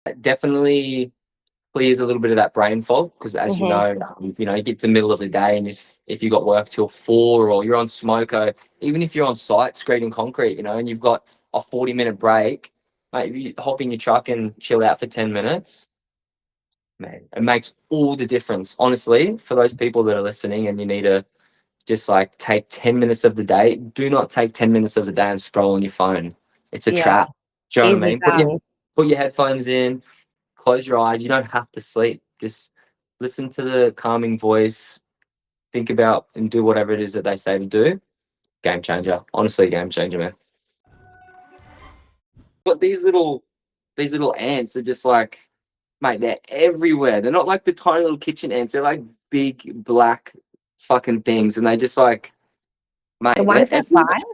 It definitely clears a little bit of that brain fog because, as you know, you get to the middle of the day, and if you got work till 4 or you're on smoko, even if you're on site screeding concrete, and you've got a 40-minute break, mate, if you hop in your truck and chill out for 10 minutes, man, it makes all the difference. Honestly, for those people that are listening and you need to just like take 10 minutes of the day, do not take 10 minutes of the day and scroll on your phone. It's a Yeah. trap. Do you know what I Easy mean? done. Put your headphones in, close your eyes. You don't have to sleep. Just listen to the calming voice, think about and do whatever it is that they say to do. Game changer. Honestly, game changer, man. But these little ants are just like, mate, they're everywhere. They're not like the tiny little kitchen ants. They're like big black fucking things, and they just like, The mate, they're ones that everywhere. bite?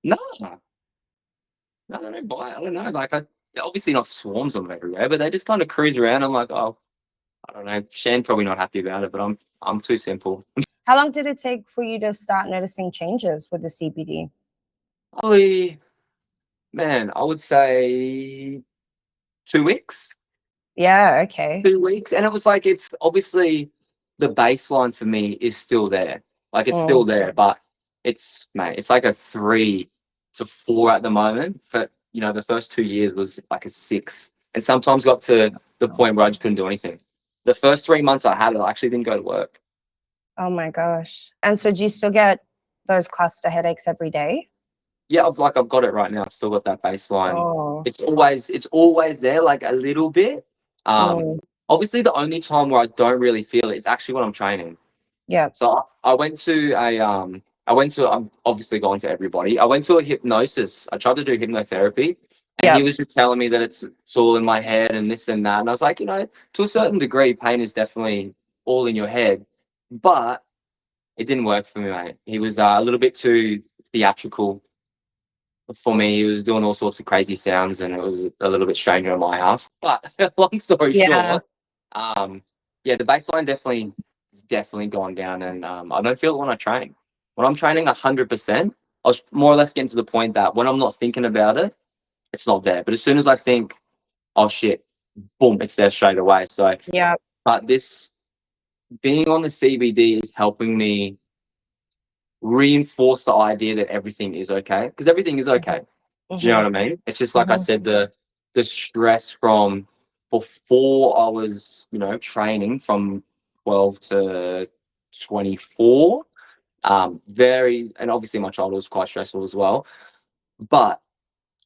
No, no, they don't bite. I don't know. Like, they're obviously not swarms of them everywhere, but they just kind of cruise around. I'm like, oh, I don't know. Shan probably not happy about it, but I'm too simple. How long did it take for you to start noticing changes with the CBD? Probably, man, I would say 2 weeks. Yeah, okay. 2 weeks, and it was like, it's obviously the baseline for me is still there. Like, it's still there, but it's like a 3 to 4 at the moment. But the first 2 years was like a 6, and sometimes got to the point where I just couldn't do anything. The first 3 months I had it, I actually didn't go to work. Oh my gosh. And so do you still get those cluster headaches every day? Yeah, I've got it right now. I've still got that baseline. Oh. It's always there, like a little bit. Mm. Obviously, the only time where I don't really feel it is actually when I'm training. Yeah. So I went to I'm obviously going to everybody. I went to a hypnosis. I tried to do hypnotherapy, and Yeah. he was just telling me that it's all in my head and this and that. And I was like, to a certain degree, pain is definitely all in your head, but it didn't work for me, mate. He was a little bit too theatrical for me. He was doing all sorts of crazy sounds, and it was a little bit stranger on my half. But long story Yeah. short, yeah, the baseline definitely is definitely gone down, and I don't feel it when I train. When I'm training 100%, I was more or less getting to the point that when I'm not thinking about it, it's not there. But as soon as I think, oh shit, boom, it's there straight away. So, Yeah. but this being on the CBD is helping me reinforce the idea that everything is okay, because everything is okay. Do you know what I mean? It's just like I said, the stress from before I was, training from 12 to 24. Very, and obviously my childhood was quite stressful as well. But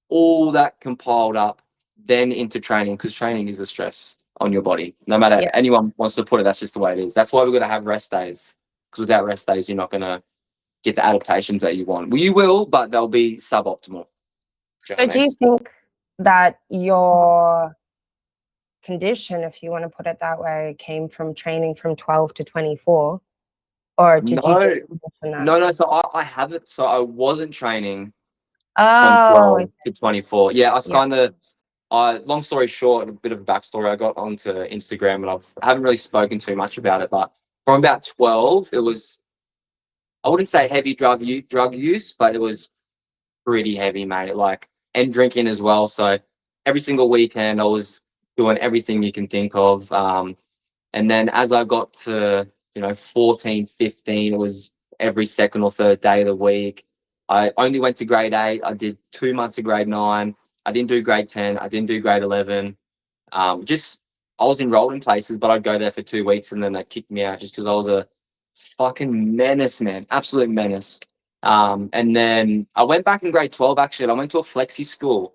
all that compiled up then into training, because training is a stress on your body. No matter Yeah. anyone wants to put it, that's just the way it is. That's why we've got to have rest days. Because without rest days, you're not gonna get the adaptations that you want. Well, you will, but they'll be suboptimal. Do you know So what I do mean? you think that your condition, if you want to put it that way, came from training from 12 to 24? Or did you No, just condition that? no. So I haven't. So I wasn't training from Oh, 12 to 24. Yeah, I was yeah. kind of. Long story short, a bit of a backstory. I got onto Instagram, and I haven't really spoken too much about it. But from about 12, it was, I wouldn't say heavy drug use, but it was pretty heavy, mate. Like, and drinking as well. So every single weekend, I was doing everything you can think of. And then as I got to, 14, 15, it was every second or third day of the week. I only went to grade 8. I did 2 months of grade 9. I didn't do grade 10. I didn't do grade 11. Just, I was enrolled in places, but I'd go there for 2 weeks and then they kicked me out just because I was a fucking menace, man. Absolute menace. And then I went back in grade 12, actually. I went to a flexi school,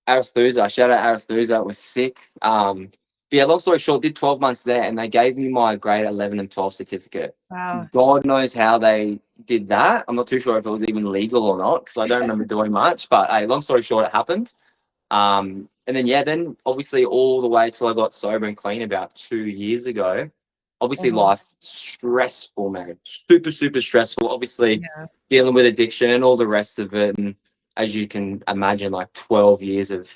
Arethusa. Shout out Arethusa. It was sick. But yeah, long story short, did 12 months there, and they gave me my grade 11 and 12 certificate. Wow. God knows how they did that. I'm not too sure if it was even legal or not, because I don't remember doing much. But hey, long story short, it happened. And then, yeah, then obviously all the way till I got sober and clean about 2 years ago. Obviously, life stressful, man. Super, super stressful. Obviously, Yeah. dealing with addiction and all the rest of it. And as you can imagine, like 12 years of,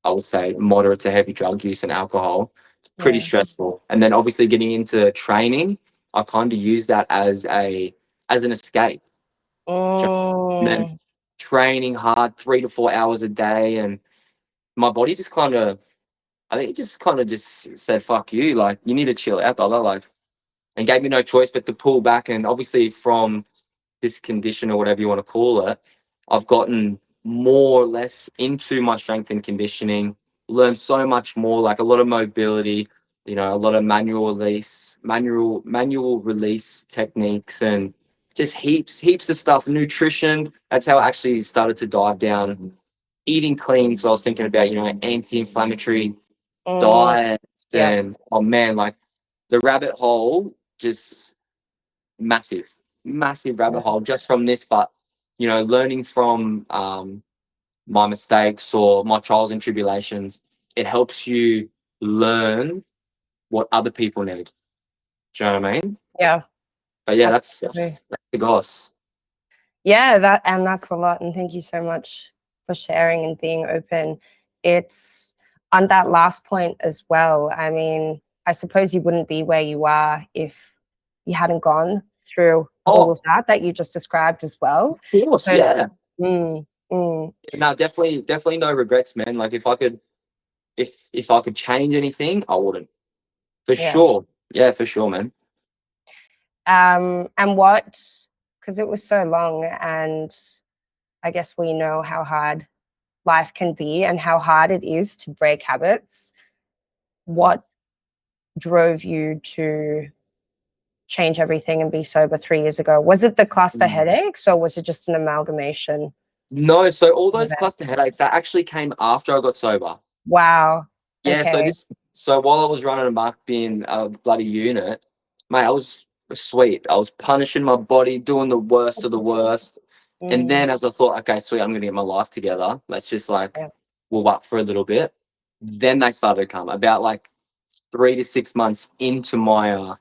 I would say, moderate to heavy drug use and alcohol, pretty Yeah. stressful. And then obviously getting into training, I kind of use that as an escape. And then Mm. training hard 3 to 4 hours a day, and my body just kind of I think he just kind of just said, fuck you, like, you need to chill out, brother, like, and gave me no choice but to pull back. And obviously from this condition or whatever you want to call it, I've gotten more or less into my strength and conditioning, learned so much more, like a lot of mobility, you know, a lot of manual release techniques, and just heaps of stuff. Nutrition, that's how I actually started to dive down. Eating clean, because I was thinking about, you know, anti-inflammatory Mm, diets, yeah. and oh man, like the rabbit hole, just massive rabbit hole just from this. But you know, learning from my mistakes or my trials and tribulations, it helps you learn what other people need. Do you know what I mean? Yeah. But yeah, Absolutely. that's the goss. Yeah, that's a lot. And thank you so much for sharing and being open. It's on that last point as well. I mean, I suppose you wouldn't be where you are if you hadn't gone through all Oh, of that you just described as well. of course, So, yeah. mm, mm, No, definitely no regrets, man. Like if I could change anything, I wouldn't. For yeah. sure. Yeah, for sure, man. And what, because it was so long, and I guess we know how hard life can be and how hard it is to break habits. What drove you to change everything and be sober 3 years ago? Was it the cluster headaches, or was it just an amalgamation No, so all of those events? cluster headaches that actually came after I got sober. Wow. Yeah, Okay. so while I was running amok being a bloody unit, mate, I was sweet. I was punishing my body, doing the worst of the worst. And Mm, then as I thought, okay, sweet, I'm gonna get my life together. Let's just like yeah. we'll up for a little bit. Then they started to come about like 3 to 6 months into my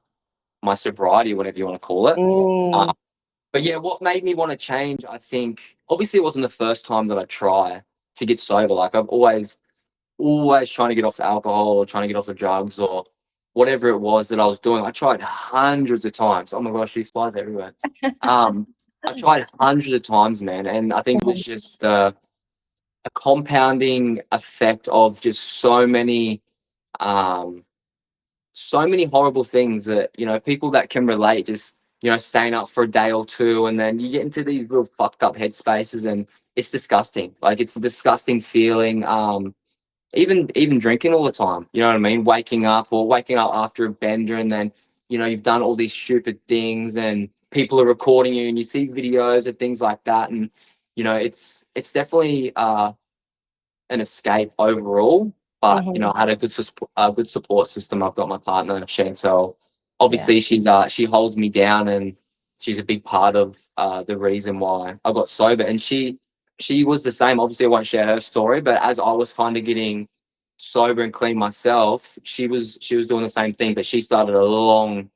sobriety, whatever you want to call it. Mm, But yeah, what made me want to change, I think, obviously it wasn't the first time that I try to get sober. Like I've always trying to get off the alcohol or trying to get off the drugs or whatever it was that I was doing. I tried hundreds of times. Oh my gosh, these flies everywhere. Um, I tried hundreds of times, man, and I think it was just a compounding effect of just um, so many horrible things that, you know, people that can relate, just, you know, staying up for a day or two, and then you get into these real fucked up headspaces, and it's disgusting. Like it's a disgusting feeling. Even drinking all the time, you know what I mean? Waking up after a bender, and then, you know, you've done all these stupid things, and people are recording you, and you see videos of things like that, and you know, it's definitely an escape overall. But you mhm, know, I had a good support system. I've got my partner Chantel. yeah. Obviously, she holds me down, and she's a big part of the reason why I got sober. And she was the same. Obviously, I won't share her story, but as I was kind of getting sober and clean myself, she was doing the same thing. But she started a long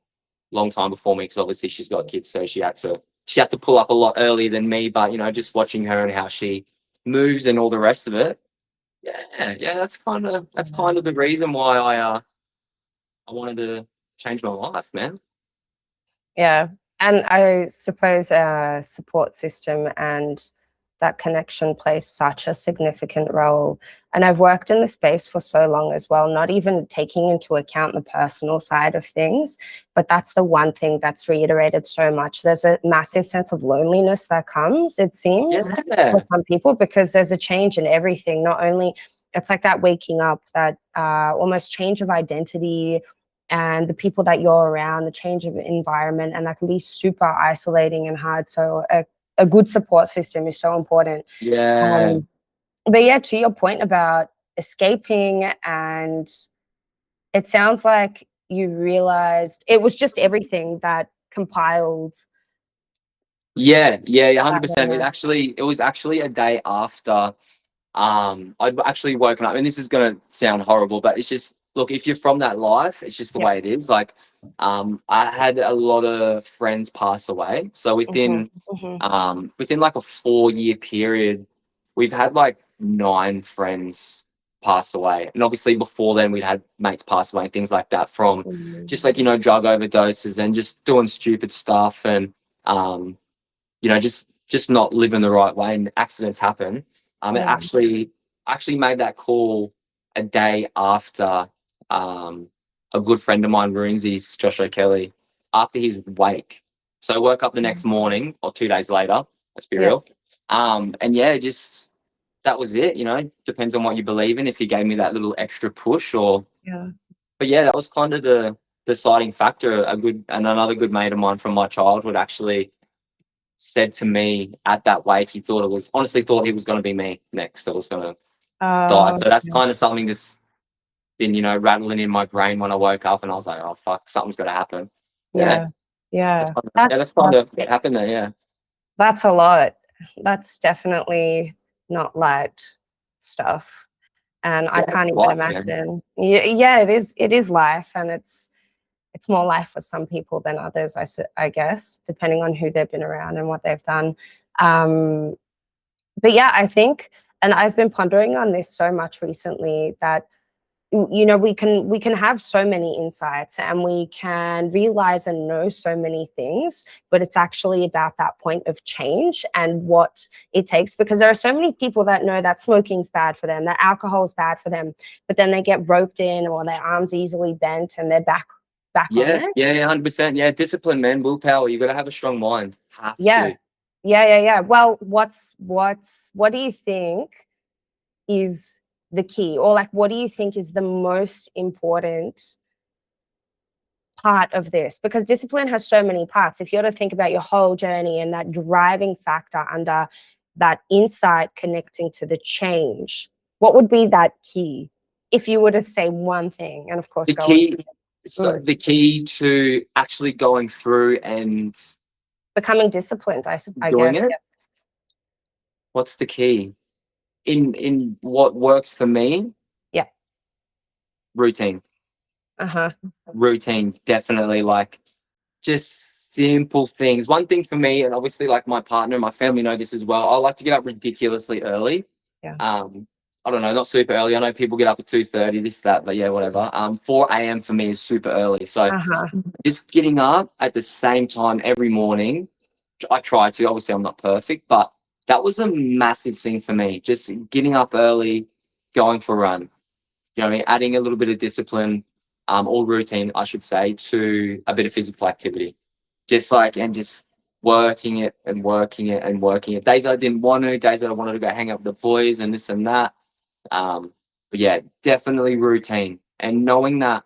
time before me, because obviously she's got kids, so she had to pull up a lot earlier than me. But you know, just watching her and how she moves and all the rest of it, yeah, that's kind of the reason why I wanted to change my life, man. Yeah. And I suppose a support system and that connection plays such a significant role. And I've worked in the space for so long as well, not even taking into account the personal side of things. But that's the one thing that's reiterated so much. There's a massive sense of loneliness that comes, it seems, Yeah, for some people, because there's a change in everything. Not only it's like that waking up, that almost change of identity, and the people that you're around, the change of environment, and that can be super isolating and hard. So a good support system is so important. yeah, Um, but yeah, to your point about escaping, and it sounds like you realized it was just everything that compiled yeah, that 100%. moment. It was actually a day after. I'd actually woken up, and this is gonna sound horrible, but it's just, look, if you're from that life, it's just the Yeah. way it is. Like, I had a lot of friends pass away, so Hmm. Hmm. within like a 4 year period, we've had like 9 friends pass away, and obviously before then we'd had mates pass away and things like that from just like, you know, drug overdoses and just doing stupid stuff, and um you know, just not living the right way, and accidents happen. It Mm. actually made that call a day after a good friend of mine, Runesi's Josh O'Kelly, after his wake. So I woke up the next morning or 2 days later, let's be real. And yeah, just that was it, you know, depends on what you believe in, if he gave me that little extra push or but yeah, that was kind of the deciding factor. Another good mate of mine from my childhood actually said to me at that wake, he honestly thought he was going to be me next that was going to die. So that's kind of something that's been, you know, rattling in my brain when I woke up, and I was like, oh fuck, something's got to happen. That's kind of what happened there. Yeah, that's a lot. That's definitely not light stuff, and I can't even life, imagine. man. Yeah, it is life, and it's more life for some people than others, I guess, depending on who they've been around and what they've done. But yeah, I think, and I've been pondering on this so much recently, that you know, we can have so many insights and we can realize and know so many things, but it's actually about that point of change and what it takes, because there are so many people that know that smoking's bad for them, that alcohol's bad for them, but then they get roped in, or their arms easily bent and they're back on it. Yeah, 100%. Yeah, discipline, man, willpower. You got to have a strong mind. Have to. Well, what do you think is the key, or like, what do you think is the most important part of this? Because discipline has so many parts. If you're to think about your whole journey and that driving factor under that insight connecting to the change, what would be that key if you were to say one thing? And of course, the key to actually going through and becoming disciplined, I doing guess. it. What's the key in what works for me? Yeah. Routine. Routine, definitely. Like, just simple things. One thing for me, and obviously like my partner and my family know this as well, I like to get up ridiculously early. I don't know, not super early. I know people get up at 2:30, this, that, but yeah, whatever. 4 a.m. for me is super early. So just getting up at the same time every morning, I try to. Obviously, I'm not perfect, but that was a massive thing for me. Just getting up early, going for a run. You know what I mean? Adding a little bit of discipline, or routine, I should say, to a bit of physical activity. Just working it and working it and working it. Days I didn't want to, days that I wanted to go hang out with the boys and this and that. But yeah, definitely routine, and knowing that.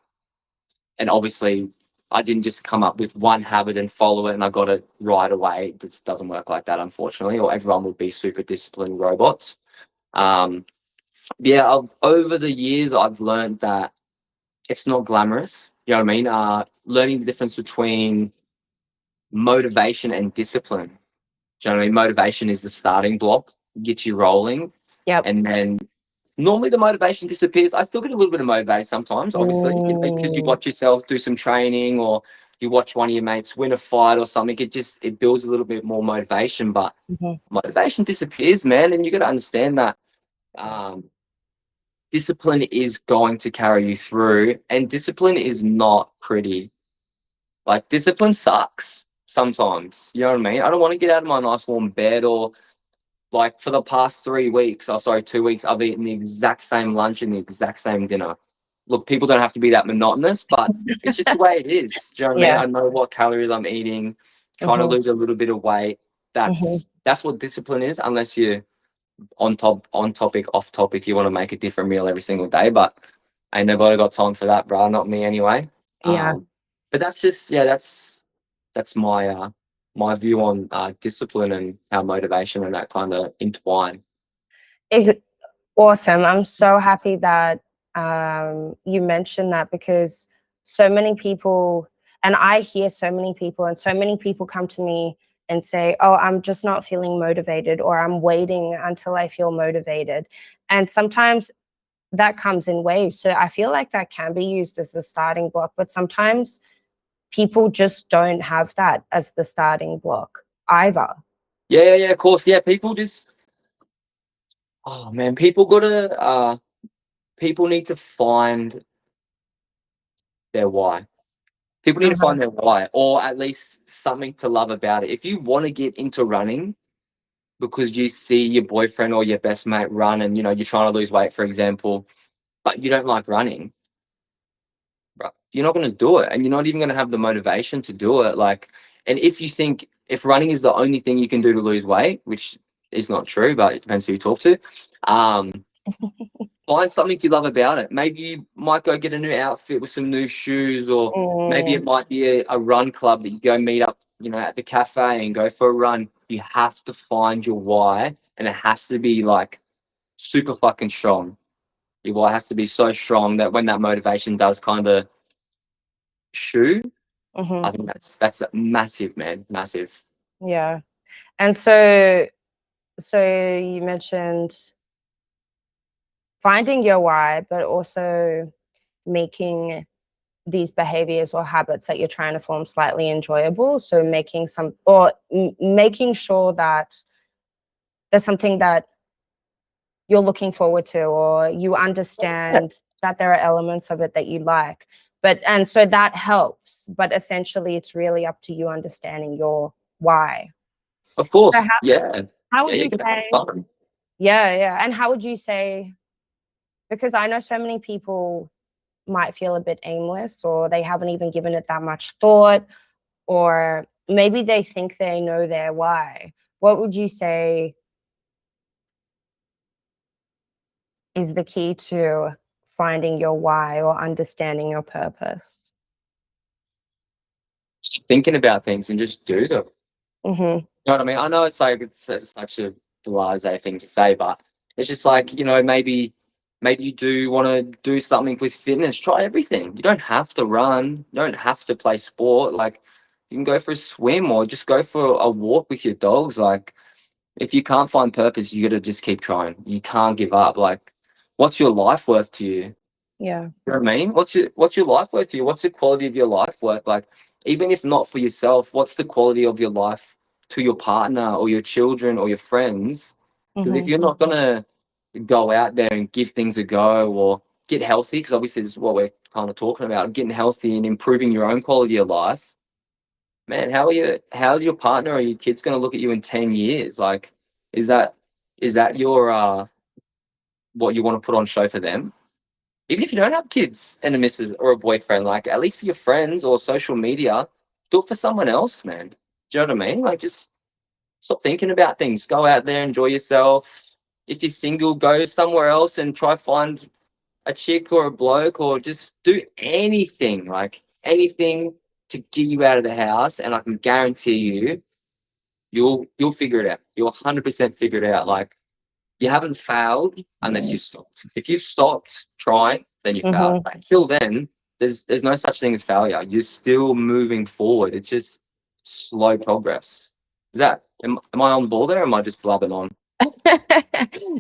And obviously, I didn't just come up with one habit and follow it and I got it right away. It just doesn't work like that, unfortunately, or everyone would be super disciplined robots. Over the years, I've learned that it's not glamorous. You know what I mean? Learning the difference between motivation and discipline. Do you know what I mean? Motivation is the starting block, gets you rolling. And then normally the motivation disappears. I still get a little bit of motivated sometimes, obviously, because you watch yourself do some training, or you watch one of your mates win a fight or something. It builds a little bit more motivation, but motivation disappears, man. And you got to understand that discipline is going to carry you through, and discipline is not pretty. Like, discipline sucks sometimes. You know what I mean? I don't want to get out of my nice warm bed, or like for the past 2 weeks, I've eaten the exact same lunch and the exact same dinner. Look, people don't have to be that monotonous, but it's just the way it is. Do you know what I mean? I know what calories I'm eating, trying to lose a little bit of weight. That's what discipline is, unless you're on topic, off topic, you want to make a different meal every single day. But ain't nobody got time for that, bro. Not me anyway. But that's just, that's my view on discipline and how motivation and that kind of entwine. Awesome. I'm so happy that you mentioned that, because so many people, and I hear so many people, and so many people come to me and say, oh, I'm just not feeling motivated, or I'm waiting until I feel motivated. And sometimes that comes in waves. So I feel like that can be used as the starting block, but sometimes people just don't have that as the starting block either. Yeah, of course. Yeah, people just, oh man, people need to find their why. People need to find their why, or at least something to love about it. If you want to get into running because you see your boyfriend or your best mate run, and you know you're trying to lose weight, for example, but you don't like running, bro, you're not going to do it, and you're not even going to have the motivation to do it. Like, and if you think if running is the only thing you can do to lose weight, which is not true, but it depends who you talk to, find something you love about it. Maybe you might go get a new outfit with some new shoes, or maybe it might be a run club that you go meet up, you know, at the cafe and go for a run. You have to find your why, and it has to be like super fucking strong. Your why has to be so strong that when that motivation does kind of shoe, I think that's massive, man, massive. Yeah. And so you mentioned finding your why, but also making these behaviors or habits that you're trying to form slightly enjoyable. So making making sure that there's something that you're looking forward to, or you understand that there are elements of it that you like. And so that helps, but essentially it's really up to you understanding your why. Of So course, yeah, how yeah, would you're you gonna have say, fun. yeah, and how would you say, because I know so many people might feel a bit aimless, or they haven't even given it that much thought, or maybe they think they know their why. What would you say is the key to finding your why or understanding your purpose? Stop thinking about things and just do them. Mm-hmm. You know what I mean? I know it's like it's such a blasé thing to say, but it's just like, you know, maybe you do want to do something with fitness. Try everything. You don't have to run. You don't have to play sport. Like, you can go for a swim or just go for a walk with your dogs. Like, if you can't find purpose, you got to just keep trying. You can't give up. Like, what's your life worth to you? Yeah. You know what I mean? What's your life worth to you? What's the quality of your life worth? Like, even if not for yourself, what's the quality of your life to your partner or your children or your friends? Because if Mm-hmm. you're not gonna go out there and give things a go or get healthy, because obviously this is what we're kind of talking about, getting healthy and improving your own quality of life, man, how's your partner or your kids gonna look at you in 10 years? Like, is that your what you want to put on show for them? Even if you don't have kids and a missus or a boyfriend, like at least for your friends or social media, do it for someone else, man. Do you know what I mean? Like, just stop thinking about things. Go out there, enjoy yourself. If you're single, go somewhere else and try find a chick or a bloke, or just do anything, like anything to get you out of the house. And I can guarantee you, you'll figure it out. You'll 100% figure it out. Like, you haven't failed unless you stopped. If you've stopped trying, then you failed. Mm-hmm. But until then, there's no such thing as failure. You're still moving forward. It's just slow progress. Am I on board there, or am I just blubbing on?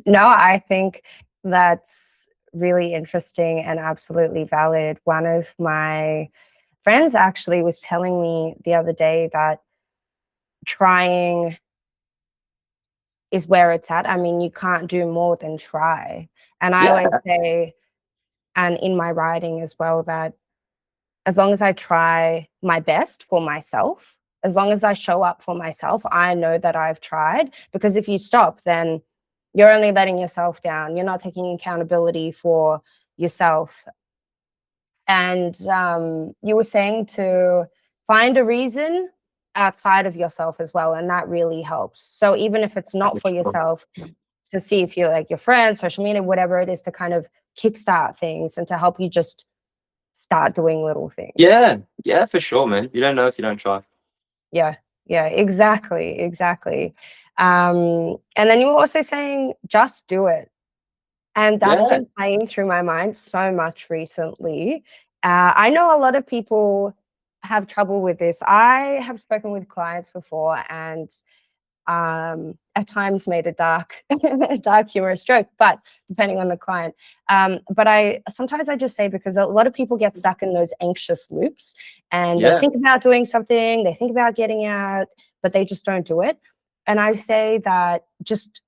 No, I think that's really interesting and absolutely valid. One of my friends actually was telling me the other day that trying is where it's at. I mean, you can't do more than try. And I always Yeah, say, and in my writing as well, that as long as I try my best for myself, as long as I show up for myself, I know that I've tried. Because if you stop, then you're only letting yourself down. You're not taking accountability for yourself. And you were saying to find a reason outside of yourself as well. And that really helps. So even if it's not for yourself, to see if you like your friends, social media, whatever it is, to kind of kickstart things and to help you just start doing little things. yeah, yeah, for sure, man. You don't know if you don't try. Yeah, yeah, exactly. And then you were also saying, just do it. And that's Yeah, been playing through my mind so much recently. I know a lot of people have trouble with this. I have spoken with clients before and at times made a dark, dark humorous joke, but depending on the client. But I sometimes I just say, because a lot of people get stuck in those anxious loops, and they yeah, think about doing something, they think about getting out, but they just don't do it. And I say that just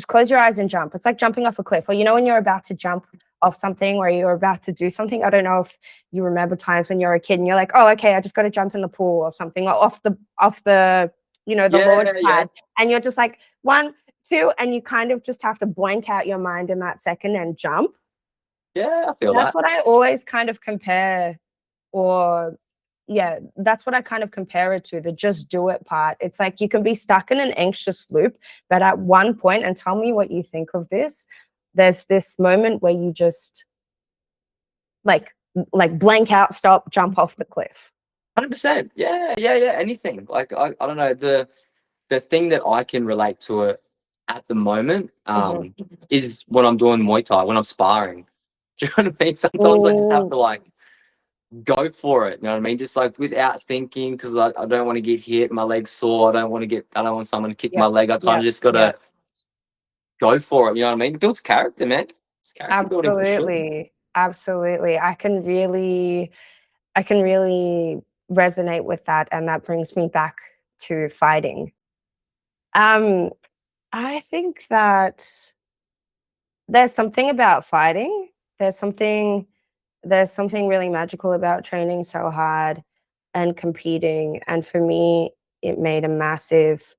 close your eyes and jump. It's like jumping off a cliff, or when you're about to jump off something, or you're about to do something. I don't know if you remember times when you're a kid and you're like, oh, okay, I just got to jump in the pool or something, or off the the launch yeah, yeah. pad, and you're just like 1, 2, and you kind of just have to blank out your mind in that second and jump. Yeah, I feel That's that. what I always kind of compare, or yeah, that's what I kind of compare it to, the just do it part. It's like you can be stuck in an anxious loop, but at one point, and tell me what you think of this, there's this moment where you just like blank out, stop, jump off the cliff. 100%. Yeah, yeah, yeah. Anything. Like I don't know. The thing that I can relate to it at the moment Mhm. is when I'm doing Muay Thai, when I'm sparring. Do you know what I mean? Sometimes I just have Mm, to like go for it. You know what I mean? Just like without thinking, because I don't want to get hit, my leg's sore. I don't want someone to kick my yep, leg. I kind yep, of just gotta yep. go for it. You know what I mean? It builds character, man. It's character building for sure. Absolutely. Absolutely. I can really resonate with that, and that brings me back to fighting. Um, I think that there's something about fighting. There's something there's something really magical about training so hard and competing. And for me, it made a massive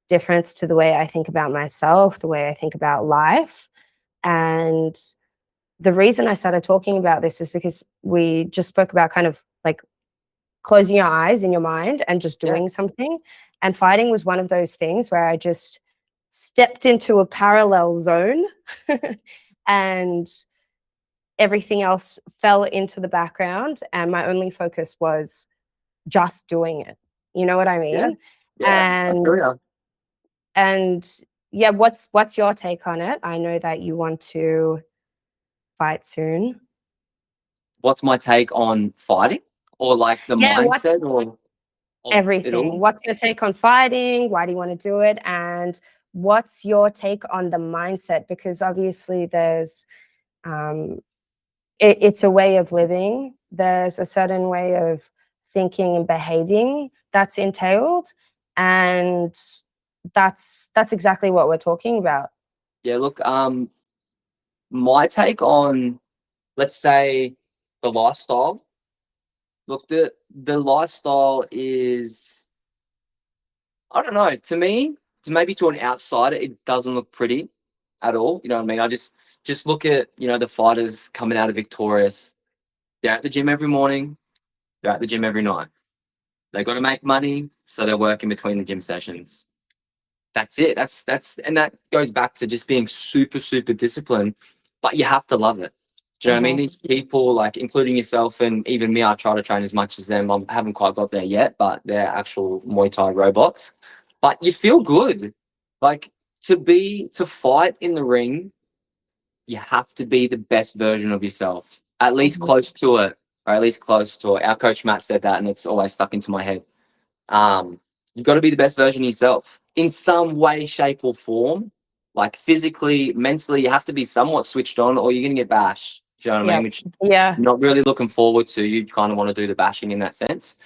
difference to the way I think about myself, the way I think about life. And the reason I started talking about this is because we just spoke about kind of like closing your eyes in your mind and just Yeah, doing something. And fighting was one of those things where I just stepped into a parallel zone and everything else fell into the background. And my only focus was just doing it. You know what I yeah, mean? yeah. I feel And, ya. and yeah, what's your take on it? I know that you want to fight soon. What's my take on fighting, or like the Yeah, what mindset, or of it everything. all? What's your take on fighting? Why do you want to do it? And what's your take on the mindset? Because obviously there's um it's a way of living. There's a certain way of thinking and behaving that's entailed. And that's exactly what we're talking about. Yeah. Look, my take on, let's say, the lifestyle. Look, the lifestyle is, I don't know. To me, to maybe to an outsider, it doesn't look pretty at all. You know what I mean? I just look at, the fighters coming out of victorious. They're at the gym every morning. They're at the gym every night. They got to make money, so they're working between the gym sessions. That's it. And that goes back to just being super, super disciplined, but you have to love it. Do you know what I mean? Mhm. These people, like including yourself and even me, I try to train as much as them. I haven't quite got there yet, but they're actual Muay Thai robots. But you feel good. Like to fight in the ring, you have to be the best version of yourself, at least Mhm. close to it, or at least close to it. Our coach Matt said that, and it's always stuck into my head. You've got to be the best version of yourself in some way, shape, or form. Like physically, mentally, you have to be somewhat switched on, or you're gonna get bashed. Do you know what I mean? Yep. Which Yeah. you're not really looking forward to. You kind of want to do the bashing in that sense.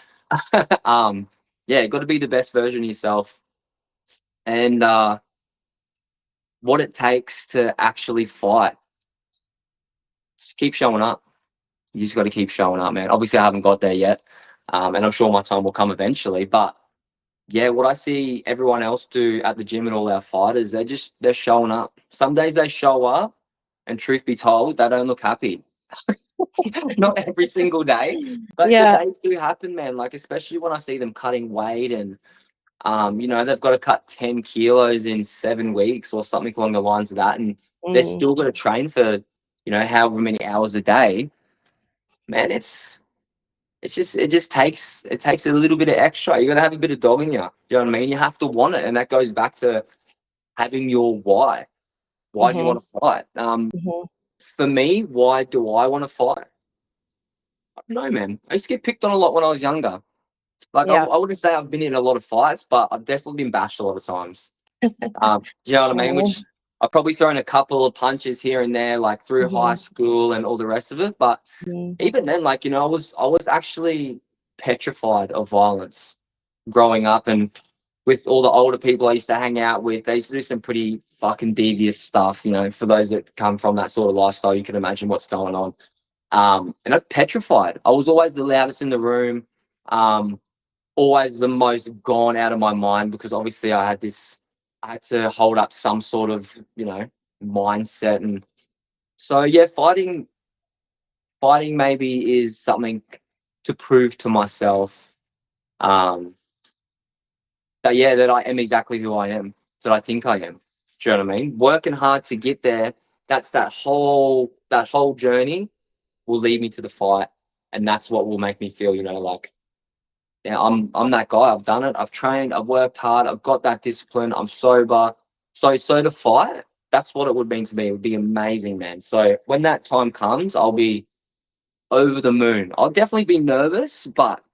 um, yeah, got to be the best version of yourself, and what it takes to actually fight. Just keep showing up. You just got to keep showing up, man. Obviously, I haven't got there yet, and I'm sure my time will come eventually. But yeah, what I see everyone else do at the gym and all our fighters, they're showing up. Some days they show up, and truth be told, they don't look happy. Not every single day, but the Yeah. days do happen, man. Like especially when I see them cutting weight and they've got to cut 10 kilos in 7 weeks or something along the lines of that, and they're Mm. still got to train for however many hours a day. Man, it takes a little bit of extra. You got to have a bit of dog in you. You know what I mean? You have to want it, and that goes back to having your why. Why do you Mhm. want to fight? Mhm. For me, why do I want to fight? I don't know, man. I used to get picked on a lot when I was younger. Like I, Yeah. I wouldn't say I've been in a lot of fights, but I've definitely been bashed a lot of times. Do you know what I mean? Oh. Which I've probably thrown a couple of punches here and there, like through high Mhm. school and all the rest of it. But Mhm. even then, like I was actually petrified of violence growing up, and with all the older people I used to hang out with, they used to do some pretty fucking devious stuff. For those that come from that sort of lifestyle, you can imagine what's going on. And I'm petrified. I was always the loudest in the room, um, always the most gone out of my mind because obviously I had to hold up some sort of mindset, and so yeah, fighting. fighting maybe is something to prove to myself that I am exactly who I am, that I think I am. Do you know what I mean? Working hard to get there, that whole journey will lead me to the fight. And that's what will make me feel, like, yeah, I'm that guy. I've done it. I've trained. I've worked hard. I've got that discipline. I'm sober. So to fight, that's what it would mean to me. It would be amazing, man. So when that time comes, I'll be over the moon. I'll definitely be nervous, but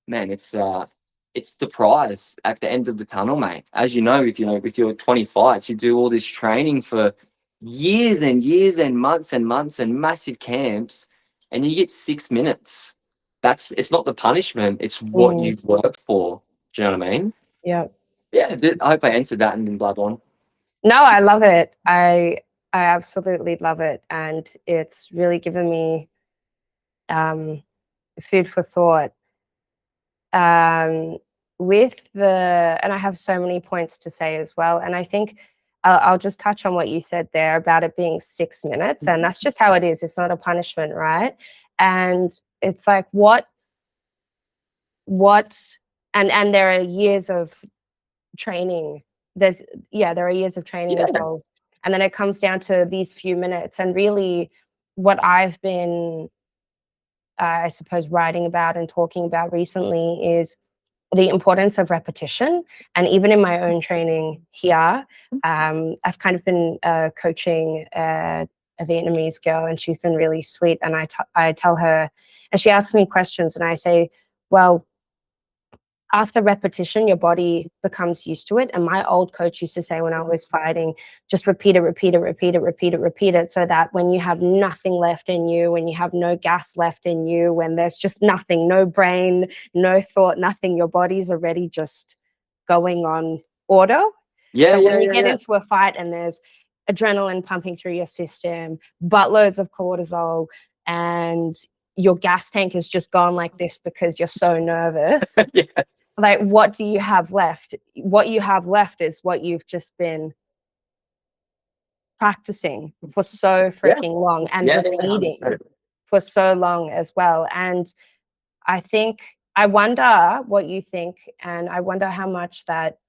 man, it's the prize at the end of the tunnel, mate. As you know, with your 20 fights, you do all this training for years and years and months and massive camps, and you get 6 minutes. It's not the punishment, it's what you've worked for. Do you know what I mean? Yeah. Yeah, I hope I answered that in blood on. No, I love it. I absolutely love it, and it's really given me food for thought. And I have so many points to say as well. And I think I'll just touch on what you said there about it being 6 minutes, and that's just how it is. It's not a punishment, right? And it's like and there are years of training. There are years of training involved. And then it comes down to these few minutes. And really what I've been, I suppose, writing about and talking about recently is the importance of repetition. And even in my own training here, I've kind of been coaching a Vietnamese girl, and she's been really sweet. And I tell her, and she asks me questions, and I say, well, after repetition, your body becomes used to it. And my old coach used to say when I was fighting, just repeat it, so that when you have nothing left in you, when you have no gas left in you, when there's just nothing, no brain, no thought, nothing, your body's already just going on auto. So when you get into a fight and there's adrenaline pumping through your system, buttloads of cortisol, and your gas tank is just gone like this because you're so nervous. Like, what do you have left? What you have left is what you've just been practicing for so freaking long and repeating for so long as well. And I wonder what you think, and I wonder how much that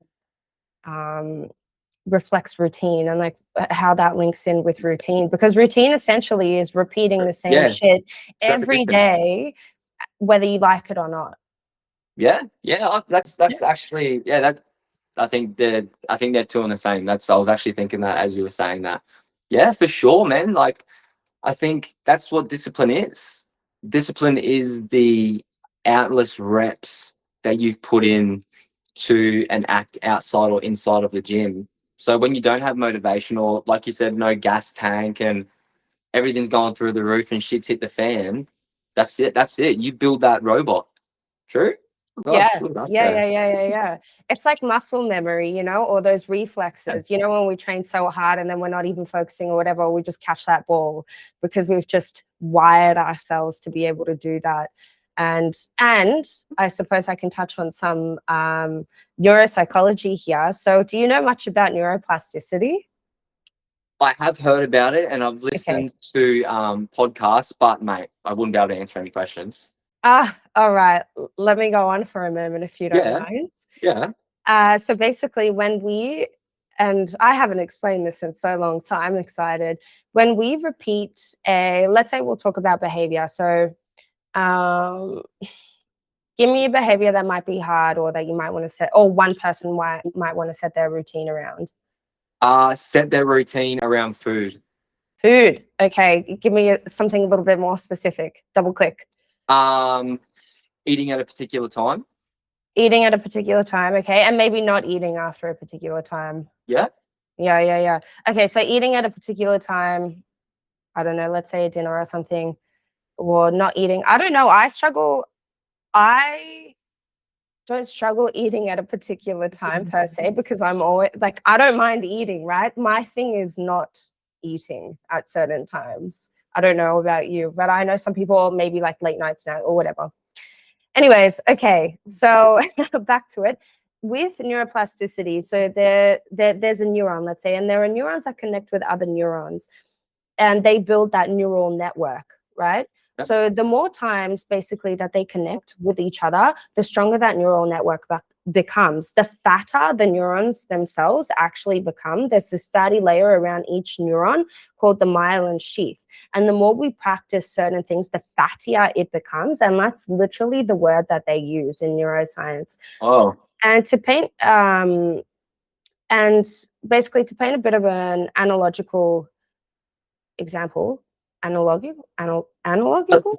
reflects routine, and like how that links in with routine, because routine essentially is repeating the same shit every day, whether you like it or not. That's actually, that I think they're two on the same. I was actually thinking that as you were saying that. Yeah, for sure, man. Like, I think that's what discipline is. Discipline is the countless reps that you've put in to an act outside or inside of the gym. So when you don't have motivation, or like you said, no gas tank and everything's going through the roof and shit's hit the fan, that's it. You build that robot. True? Yeah. It's like muscle memory, or those reflexes, when we train so hard and then we're not even focusing or whatever, we just catch that ball because we've just wired ourselves to be able to do that. And I suppose I can touch on some neuropsychology here. So do you know much about neuroplasticity? I have heard about it, and I've listened to podcasts, but mate, I wouldn't be able to answer any questions. All right. Let me go on for a moment if you don't mind. Yeah. So basically, and I haven't explained this in so long, so I'm excited. When we repeat let's say we'll talk about behavior. So give me a behavior that might be hard, or that you might want to set, or one person might want to set their routine around. Set their routine around food. Food. Okay. Give me something a little bit more specific. Double click. Eating at a particular time. Eating at a particular time, okay, and maybe not eating after a particular time. Yeah. Okay, so eating at a particular time, I don't know, let's say a dinner or something, or not eating. I don't know. I don't struggle eating at a particular time per se, because I'm always like, I don't mind eating, right? My thing is not eating at certain times. I don't know about you, but I know some people maybe like late night snack or whatever. Anyways, okay, so back to it. With neuroplasticity, so there's a neuron, let's say, and there are neurons that connect with other neurons, and they build that neural network, right? Yep. So the more times basically that they connect with each other, the stronger that neural network becomes. The fatter the neurons themselves actually become. There's this fatty layer around each neuron called the myelin sheath. And the more we practice certain things, the fattier it becomes. And that's literally the word that they use in neuroscience. Oh. And to paint, and basically to paint a bit of an analogical example, analogical? Analogical?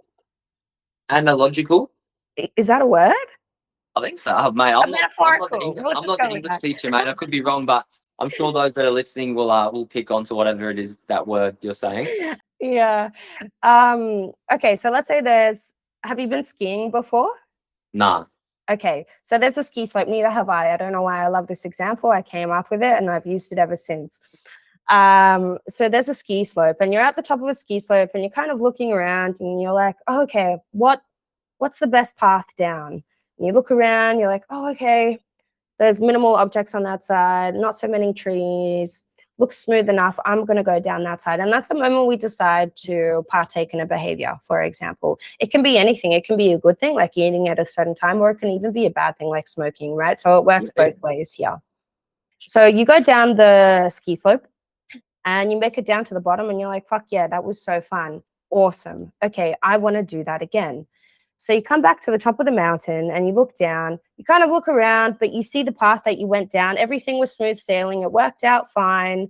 Is that a word? I think so, mate. I'm not the English teacher, mate. I could be wrong, but I'm sure those that are listening will pick onto whatever it is that word you're saying. Yeah. Okay, so let's say have you been skiing before? Nah. Okay, so there's a ski slope, neither have I. I don't know why I love this example. I came up with it and I've used it ever since. So there's a ski slope and you're at the top of a ski slope and you're kind of looking around and you're like, oh, okay, what's the best path down? And you look around, you're like, oh, okay, there's minimal objects on that side, not so many trees, looks smooth enough, I'm going to go down that side. And that's the moment we decide to partake in a behavior, for example. It can be anything. It can be a good thing, like eating at a certain time, or it can even be a bad thing, like smoking, right? So it works both ways here. So you go down the ski slope and you make it down to the bottom and you're like, fuck yeah, that was so fun. Awesome. Okay, I want to do that again. So you come back to the top of the mountain and you look down, you kind of look around, but you see the path that you went down. Everything was smooth sailing. It worked out fine.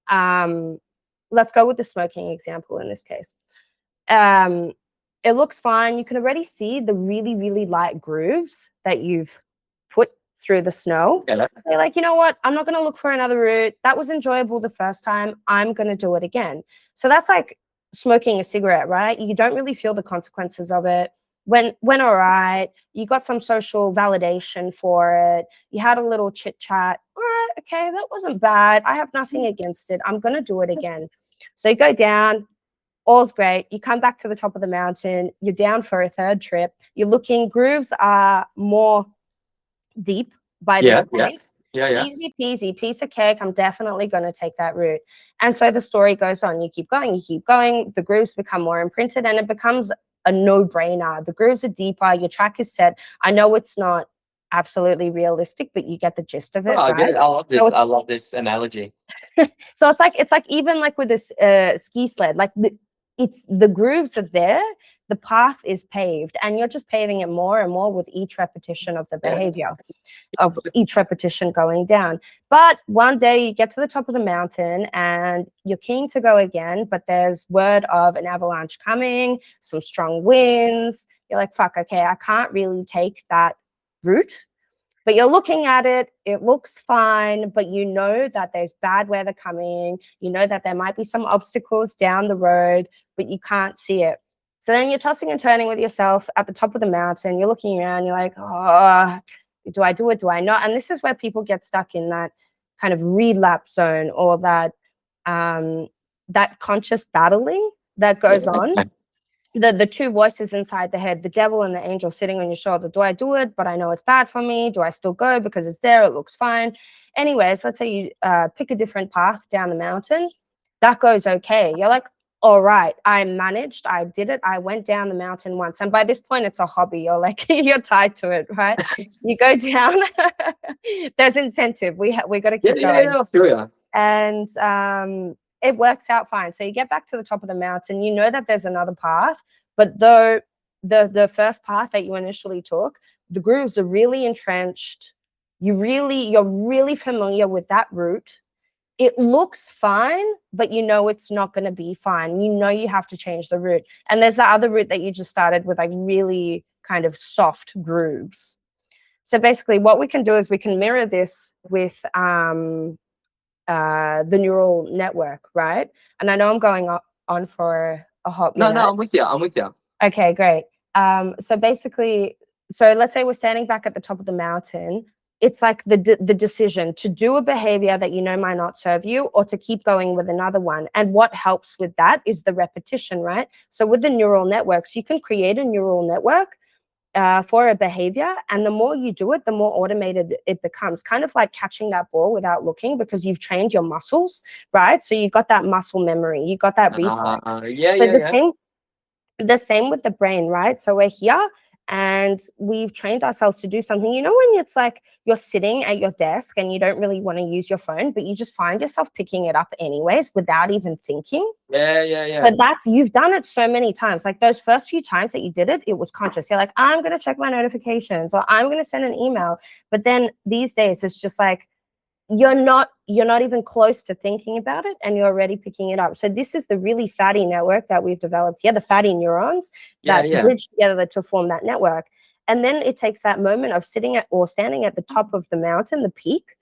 Let's go with the smoking example in this case. It looks fine. You can already see the really, really light grooves that you've put through the snow. Yeah. They're like, you know what? I'm not going to look for another route. That was enjoyable the first time. I'm going to do it again. So that's like smoking a cigarette, right? You don't really feel the consequences of it. Went all right. You got some social validation for it. You had a little chit chat. All right, okay, that wasn't bad. I have nothing against it. I'm going to do it again. So you go down. All's great. You come back to the top of the mountain. You're down for a third trip. You're looking. Grooves are more deep by this point. Yeah. Easy peasy, piece of cake. I'm definitely going to take that route. And so the story goes on. You keep going. The grooves become more imprinted and it becomes a no-brainer. The grooves are deeper. Your track is set. I know it's not absolutely realistic, but you get the gist of it. I get it. I love this. So I love this analogy. So it's like even like with this ski sled, like the grooves are there, the path is paved, and you're just paving it more and more with each repetition of the behavior, of each repetition going down. But one day you get to the top of the mountain and you're keen to go again, but there's word of an avalanche coming, some strong winds. You're like, fuck, okay, I can't really take that route. But you're looking at it, it looks fine, but you know that there's bad weather coming. You know that there might be some obstacles down the road, but you can't see it. So then you're tossing and turning with yourself at the top of the mountain. You're looking around, you're like, oh, do I do it? Do I not? And this is where people get stuck in that kind of relapse zone, or that that conscious battling that goes on. The two voices inside the head, the devil and the angel sitting on your shoulder. Do I do it? But I know it's bad for me. Do I still go because it's there? It looks fine. Anyways, let's say you pick a different path down the mountain. That goes okay. You're like, all right, I managed. I did it. I went down the mountain once. And by this point, it's a hobby. You're like, you're tied to it, right? You go down. There's incentive. We got to keep going. Yeah, I feel you. And it works out fine. So you get back to the top of the mountain, you know that there's another path, but though the first path that you initially took, the grooves are really entrenched. You're really familiar with that route. It looks fine, but you know it's not going to be fine. You know you have to change the route. And there's the other route that you just started with, like really kind of soft grooves. So basically what we can do is we can mirror this with the neural network, right? And I know I'm going on for a hot minute. No, I'm with you. Okay, great. So basically, so let's say we're standing back at the top of the mountain. It's like the decision to do a behavior that you know might not serve you, or to keep going with another one. And what helps with that is the repetition, right? So with the neural networks, you can create a neural network for a behavior, and the more you do it, the more automated it becomes, kind of like catching that ball without looking, because you've trained your muscles, right? So you got that muscle memory, you got that reflex. Yeah. The same with the brain, right? So we're here and we've trained ourselves to do something. You know, when it's like you're sitting at your desk and you don't really want to use your phone, but you just find yourself picking it up anyways without even thinking. Yeah. But that's, you've done it so many times. Like those first few times that you did it, it was conscious. You're like, I'm going to check my notifications or I'm going to send an email. But then these days it's just like, you're not even close to thinking about it and you're already picking it up. So this is the really fatty network that we've developed here, the fatty neurons that bridge together to form that network. And then it takes that moment of sitting at or standing at the top of the mountain, the peak,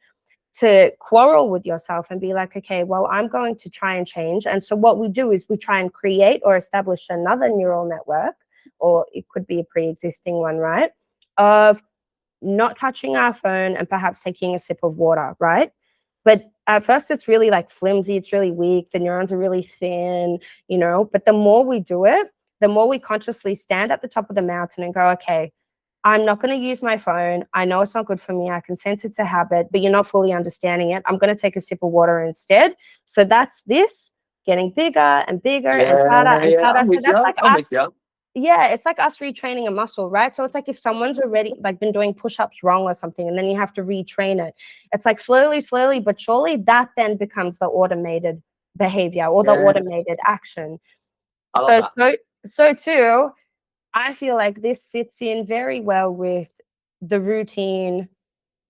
to quarrel with yourself and be like, okay, well, I'm going to try and change. And so what we do is we try and create or establish another neural network, or it could be a pre-existing one, right, of not touching our phone and perhaps taking a sip of water, right? But at first it's really like flimsy, it's really weak, the neurons are really thin, you know, but the more we do it, the more we consciously stand at the top of the mountain and go, okay, I'm not going to use my phone. I know it's not good for me. I can sense it's a habit, but you're not fully understanding it. I'm going to take a sip of water instead. So that's this getting bigger and bigger and fatter and fatter. I'm So with that's you. like I'm with us. you. Yeah, it's like us retraining a muscle, right? So it's like if someone's already like been doing push-ups wrong or something, and then you have to retrain it. It's like slowly, but surely that then becomes the automated behavior or the automated action. I love that. So too, I feel like this fits in very well with the routine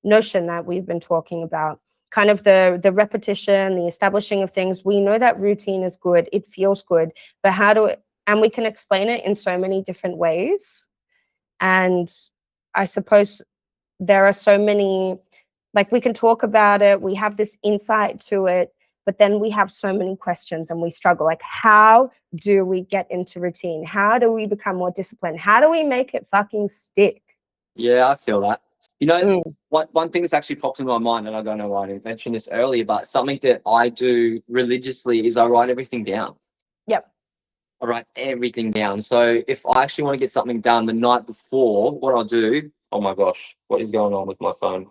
notion that we've been talking about. Kind of the repetition, the establishing of things. We know that routine is good, it feels good, but and we can explain it in so many different ways. And I suppose there are so many, like we can talk about it, we have this insight to it, but then we have so many questions and we struggle. Like, how do we get into routine? How do we become more disciplined? How do we make it fucking stick? Yeah, I feel that. You know, Mm. one thing that's actually popped in my mind, and I don't know why I didn't mention this earlier, but something that I do religiously is I write everything down. Yep. I write everything down. So if I actually want to get something done the night before, what I'll do, oh my gosh, what is going on with my phone?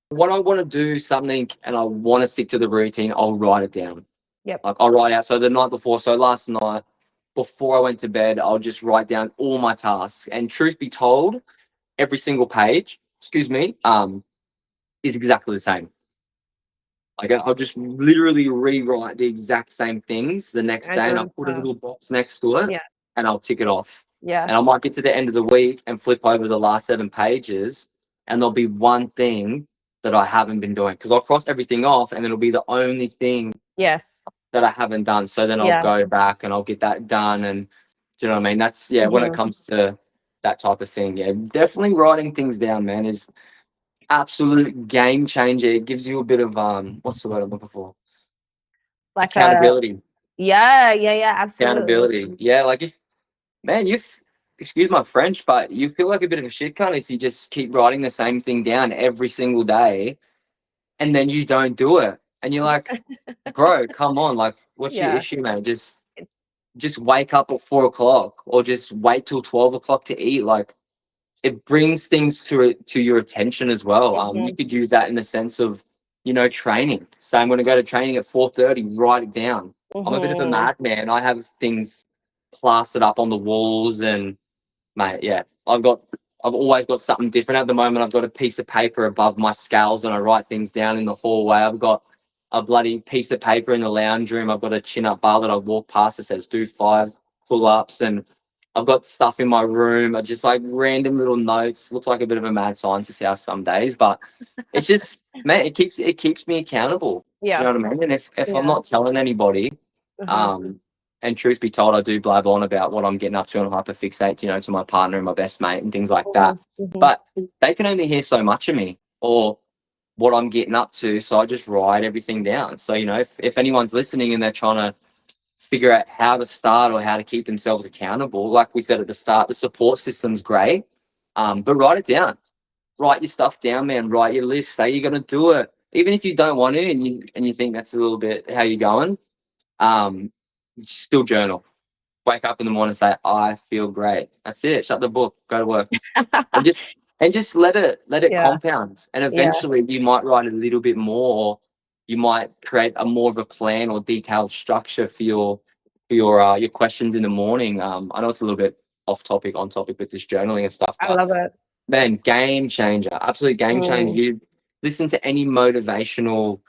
When I want to do something and I want to stick to the routine, I'll write it down. Yep. Like I'll write out. So the night before, so last night, before I went to bed, I'll just write down all my tasks. And truth be told, every single page, is exactly the same. Like I'll just literally rewrite the exact same things the next I day, do and as I'll put a well. little box next to it, Yeah. and I'll tick it off. Yeah. And I might get to the end of the week and flip over the last 7 pages, and there'll be one thing that I haven't been doing because I'll cross everything off, and it'll be the only thing Yes. that I haven't done. So then I'll Yeah. go back and I'll get that done. And do you know what I mean? That's when it comes to that type of thing. Yeah, definitely writing things down, man, is absolute game changer. It gives you a bit of what's the word I'm looking for? Like Accountability. yeah, absolutely. Accountability. Yeah, like if man, excuse my French, but you feel like a bit of a shit cunt if you just keep writing the same thing down every single day and then you don't do it. And you're like, bro, come on, like what's your Yeah. issue, man? Just wake up at 4 o'clock or just wait till 12 o'clock to eat. Like it brings things to your attention as well. You could use that in the sense of, training. So I'm going to go to training at 4:30, write it down. I'm a bit of a madman. I have things plastered up on the walls and mate, yeah, I've always got something different. At the moment, I've got a piece of paper above my scales and I write things down in the hallway. I've got a bloody piece of paper in the lounge room. I've got a chin-up bar that I walk past that says do 5 pull-ups, and I've got stuff in my room. I just like random little notes. Looks like a bit of a mad scientist house some days, but it's just man, it keeps me accountable. Do you know what I mean? And if I'm not telling anybody, and truth be told, I do blab on about what I'm getting up to and hyperfixate, to my partner and my best mate and things like that. But they can only hear so much of me or what I'm getting up to. So I just write everything down. So, if anyone's listening and they're trying to figure out how to start or how to keep themselves accountable, like we said at the start, the support system's great. But write it down. Write your stuff down, man. Write your list. Say you're gonna do it. Even if you don't want to and you think that's a little bit how you're going, still journal. Wake up in the morning and say, I feel great. That's it. Shut the book, go to work. and just let it compound. And eventually you might write a little bit more, or you might create a more of a plan or detailed structure for for your questions in the morning. I know it's a little bit off topic, on topic with this journaling and stuff, I but love it. man, game changer, absolute game changer. You listen to any motivational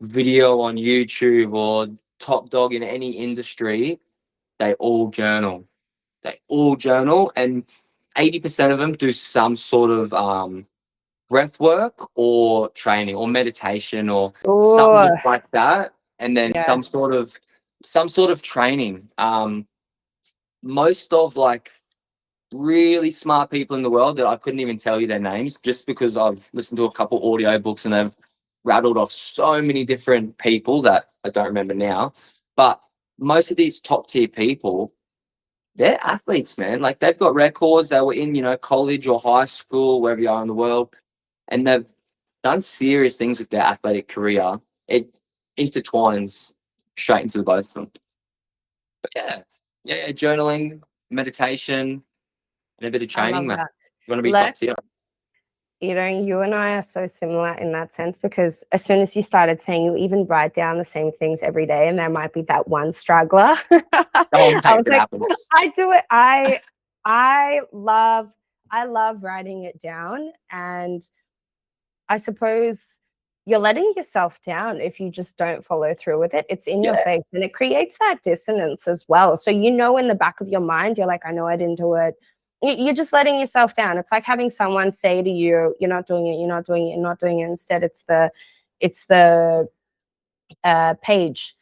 video on YouTube or top dog in any industry, they all journal. They all journal, and 80% of them do some sort of breath work or training or meditation or Oh, something like that, and then yeah. some sort of training. Most of like really smart people in the world that I couldn't even tell you their names, just because I've listened to a couple audio books and they've rattled off so many different people that I don't remember now. But most of these top tier people, they're athletes, man. Like they've got records. They were in, college or high school, wherever you are in the world, and they've done serious things with their athletic career. It intertwines straight into the both of them. But yeah, journaling, meditation, and a bit of I training, love man. that. You want to be top tier. You know, you and I are so similar in that sense, because as soon as you started saying you even write down the same things every day, and there might be that one struggler, Oh, I mate, was it like, happens. I do it. I love writing it down, and I suppose you're letting yourself down if you just don't follow through with it. It's in your Yeah, face, and it creates that dissonance as well. So you know, in the back of your mind, you're like, I know I didn't do it. You're just letting yourself down. It's like having someone say to you, "You're not doing it. You're not doing it. You're not doing it." Instead, it's the page.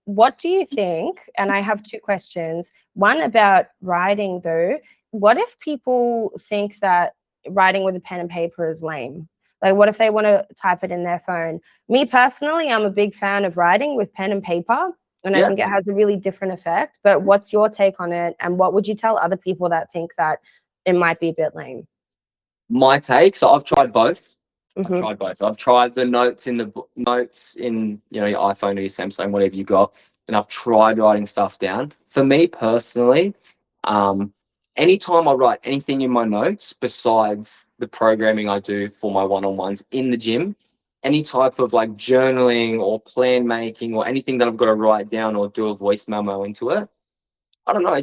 What do you think? And I have two questions. One about writing, though. What if people think that writing with a pen and paper is lame? Like, what if they want to type it in their phone? Me personally, I'm a big fan of writing with pen and paper, and I yeah. think it has a really different effect. But what's your take on it? And what would you tell other people that think that it might be a bit lame? My take. So I've tried both. I've Mm-hmm. tried both. I've tried the notes in the notes in your iPhone or your Samsung, whatever you got, and I've tried writing stuff down. For me personally, anytime I write anything in my notes besides the programming I do for my one-on-ones in the gym, any type of like journaling or plan making or anything that I've got to write down or do a voice memo into it, I don't know.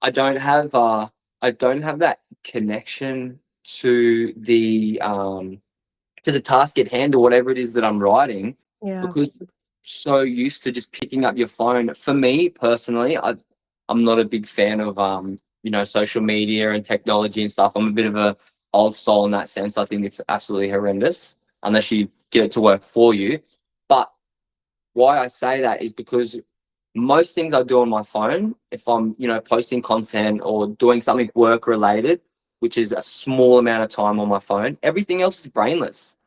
I don't have I don't have that connection to the task at hand or whatever it is that I'm writing, Yeah. because so used to just picking up your phone. For me personally, I'm not a big fan of social media and technology and stuff. I'm a bit of a old soul in that sense. I think it's absolutely horrendous unless you get it to work for you. But why I say that is because most things I do on my phone, if I'm, posting content or doing something work related, which is a small amount of time on my phone, everything else is brainless.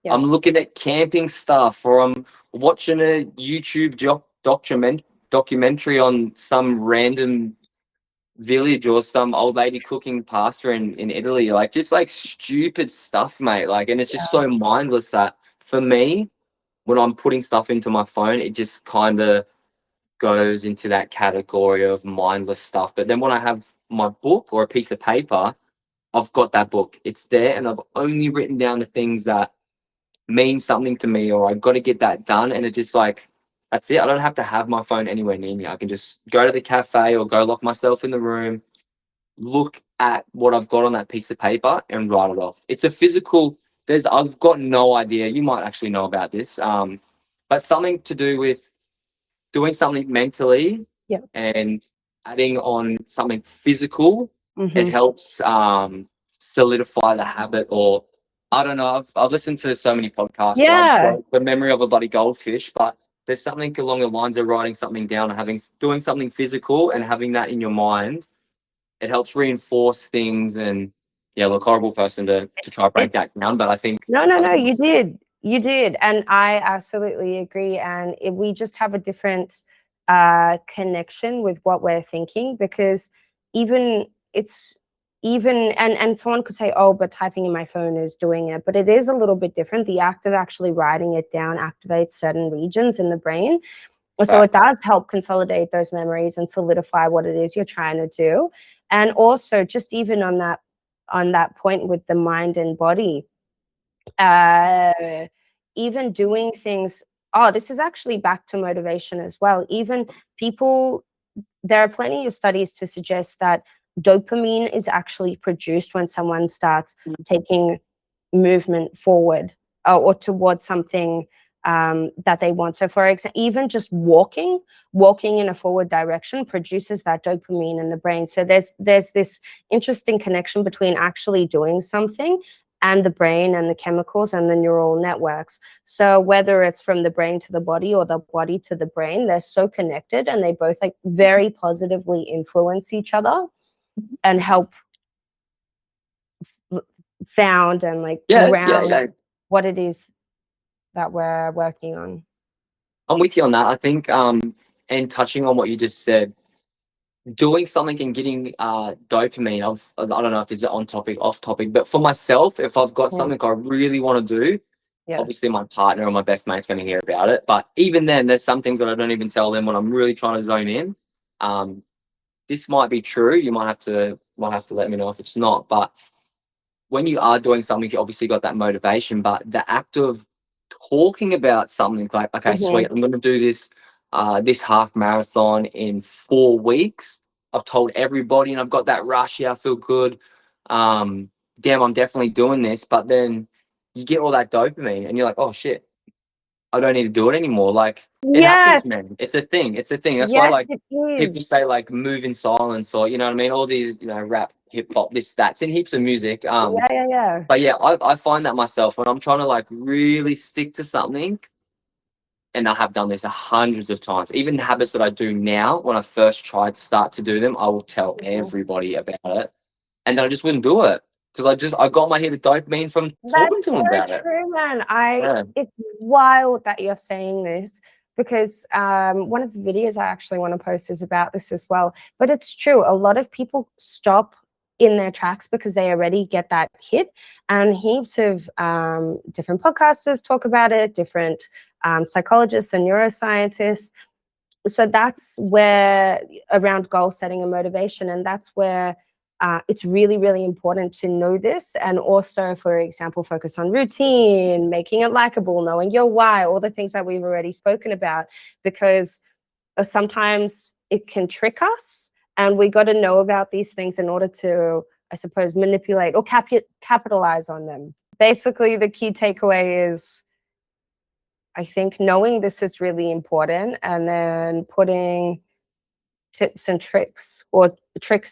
Yeah. I'm looking at camping stuff, or I'm watching a YouTube documentary on some random village or some old lady cooking pasta in Italy. Like just like stupid stuff, mate. Like, and it's just so mindless that for me, when I'm putting stuff into my phone, it just kind of goes into that category of mindless stuff. But then when I have my book or a piece of paper, I've got that book. It's there, and I've only written down the things that mean something to me, or I got to get that done. And it just like, that's it. I don't have to have my phone anywhere near me. I can just go to the cafe or go lock myself in the room, look at what I've got on that piece of paper and write it off. It's a physical, I've got no idea. You might actually know about this. But something to do with doing something mentally Yeah. and adding on something physical, it Mm-hmm. helps solidify the habit. Or I don't know, I've listened to so many podcasts, but I've Yeah. got the memory of a bloody goldfish. But there's something along the lines of writing something down and doing something physical and having that in your mind. It helps reinforce things. And yeah, look, horrible person to try to break that down, but I think No, no, no, you did. You did. And I absolutely agree. And we just have a different connection with what we're thinking, because even it's even, and someone could say, oh, but typing in my phone is doing it. But it is a little bit different. The act of actually writing it down activates certain regions in the brain. So it does help consolidate those memories and solidify what it is you're trying to do. And also, just even on that point with the mind and body, even doing things oh, this is actually back to motivation as well. Even people, there are plenty of studies to suggest that dopamine is actually produced when someone starts taking movement forward, or towards something that they want. So for example, even just walking in a forward direction produces that dopamine in the brain. So there's this interesting connection between actually doing something and the brain and the chemicals and the neural networks. So whether it's from the brain to the body or the body to the brain, they're so connected, and they both like very positively influence each other and help found and like ground what it is that we're working on. I'm with you on that. I think, and touching on what you just said, doing something and getting dopamine. I don't know if it's on topic, off topic, but for myself, if I've got something I really want to do, obviously my partner or my best mate's going to hear about it. But even then, there's some things that I don't even tell them when I'm really trying to zone in. This might be true. You might have to let me know if it's not. But when you are doing something, you obviously got that motivation. But the act of talking about something like, okay, sweet, I'm going to do this this half marathon in 4 weeks. I've told everybody, and I've got that rush. Yeah, I feel good. Damn, I'm definitely doing this. But then you get all that dopamine, and you're like, oh shit, I don't need to do it anymore. Like, it happens, man. It's a thing. It's a thing. That's why, like, people say, like, move in silence, or, you know what I mean? All these, you know, rap, hip hop, this, that. It's in heaps of music. But yeah, I find that myself when I'm trying to, like, really stick to something, and I have done this hundreds of times. Even the habits that I do now, when I first tried to start to do them, I will tell everybody about it. And then I just wouldn't do it. Because I got my hit of dopamine from talking to them about it. That's so true, man. It's wild that you're saying this, because one of the videos I actually want to post is about this as well. But it's true. A lot of people stop in their tracks because they already get that hit. And heaps of different podcasters talk about it, different psychologists and neuroscientists. So that's where, around goal setting and motivation, and that's where it's really, really important to know this, and also, for example, focus on routine, making it likable, knowing your why, all the things that we've already spoken about, because sometimes it can trick us, and we got to know about these things in order to, I suppose, manipulate or capitalize on them. Basically, the key takeaway is, I think, knowing this is really important, and then putting tips and tricks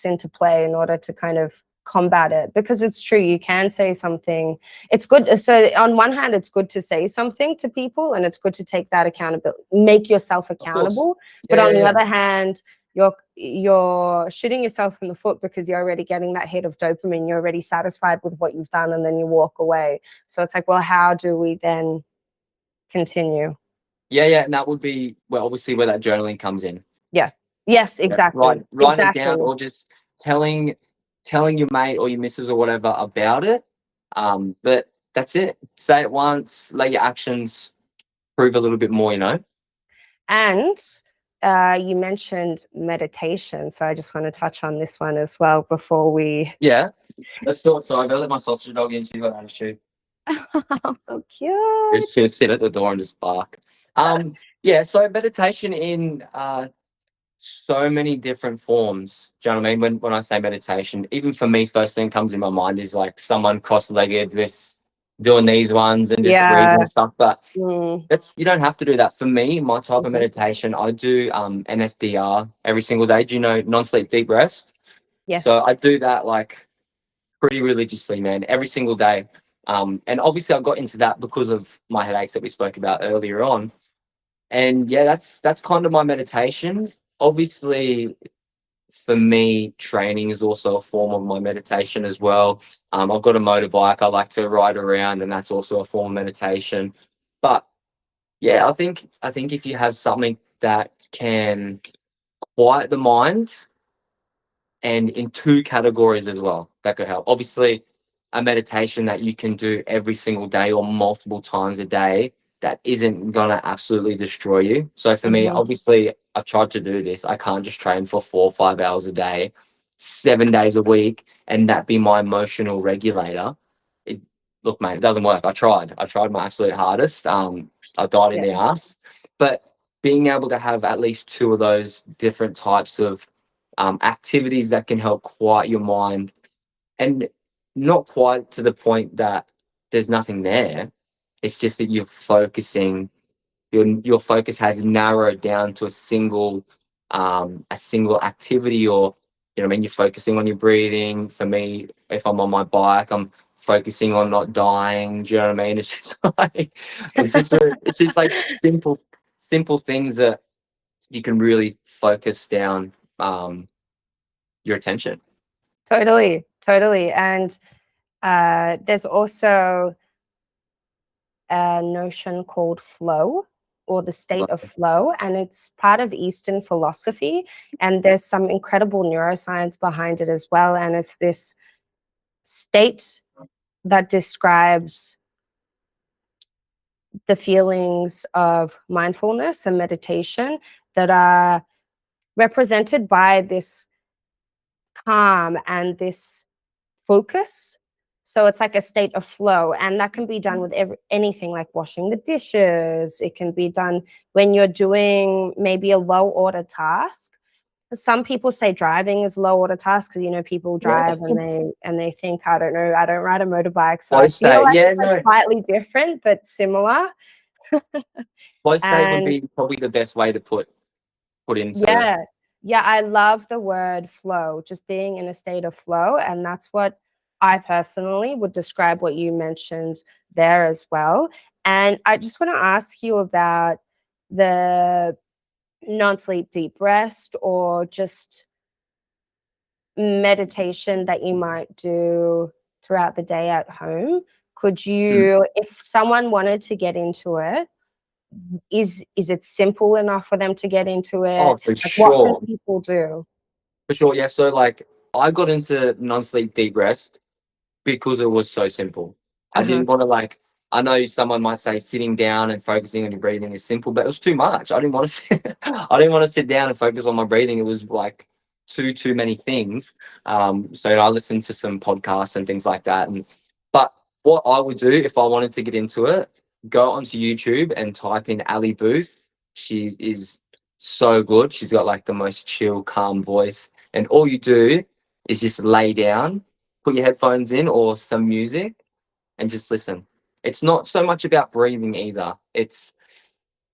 into play in order to kind of combat it. Because it's true, you can say something, it's good. So on one hand, it's good to say something to people, and it's good to take that accountability, make yourself accountable. But on the other hand, you're shooting yourself in the foot, because you're already getting that hit of dopamine, you're already satisfied with what you've done, and then you walk away. So it's like, well, how do we then continue? And that would be, well, obviously where that journaling comes in. Yes, exactly. Write it down, or just telling your mate or your missus or whatever about it. But that's it. Say it once, let your actions prove a little bit more, you know. And you mentioned meditation, so I just want to touch on this one as well before we. Yeah, let's do it. So I'm gonna let my sausage dog in. She's got attitude. Oh, so cute. She's gonna sit at the door and just bark. So meditation in so many different forms. Do you know what I mean? When I say meditation, even for me, first thing comes in my mind is like someone cross-legged with doing these ones and just breathing and stuff. But you don't have to do that. For me, my type of meditation, I do NSDR every single day. Do you know non-sleep deep rest? Yes. So I do that like pretty religiously, man, every single day. And obviously I got into that because of my headaches that we spoke about earlier on. And yeah, that's kind of my meditation. Obviously, for me, training is also a form of my meditation as well. I've got a motorbike. I like to ride around, and that's also a form of meditation. But yeah, I think if you have something that can quiet the mind, and in 2 categories as well, that could help. Obviously, a meditation that you can do every single day or multiple times a day that isn't gonna absolutely destroy you. So for me, obviously, I've tried to do this. I can't just train for 4 or 5 hours a day, 7 days a week, and that be my emotional regulator. look, mate, it doesn't work. I tried my absolute hardest. I died in the Yeah. ass, but being able to have at least two of those different types of activities that can help quiet your mind, and not quite to the point that there's nothing there. It's just that you're focusing, your focus has narrowed down to a single activity, or you know what I mean, you're focusing on your breathing. For me, if I'm on my bike, I'm focusing on not dying. Do you know what I mean? It's just like it's just like simple things that you can really focus down your attention. Totally, totally. And there's also a notion called flow, or the state of flow, and it's part of Eastern philosophy. And there's some incredible neuroscience behind it as well. And it's this state that describes the feelings of mindfulness and meditation that are represented by this calm and this focus. So it's like a state of flow, and that can be done with anything like washing the dishes. It can be done when you're doing maybe a low order task. Some people say driving is low order task because, you know, people Yeah. drive and they think, I don't know, I don't ride a motorbike, so Flow I feel state, like yeah, it's like no. slightly different but similar. Flow state would And be probably the best way to put into. yeah, yeah, I love the word flow, just being in a state of flow. And that's what I personally would describe what you mentioned there as well. And I just want to ask you about the non-sleep deep rest, or just meditation that you might do throughout the day at home. Could Mm. you, if someone wanted to get into it, is it simple enough for them to get into Oh, it? for Like, what can sure. people do? For sure, yeah. So like I got into non-sleep deep rest because it was so simple. I Uh-huh. didn't want to like, I know someone might say sitting down and focusing on your breathing is simple, but it was too much. I didn't want to sit, I didn't want to sit down and focus on my breathing. It was like too many things. So I listened to some podcasts and things like that. And but what I would do if I wanted to get into it, go onto YouTube and type in Ali Booth. She is so good. She's got like the most chill, calm voice. And all you do is just lay down, put your headphones in or some music, and just listen. It's not so much about breathing either. It's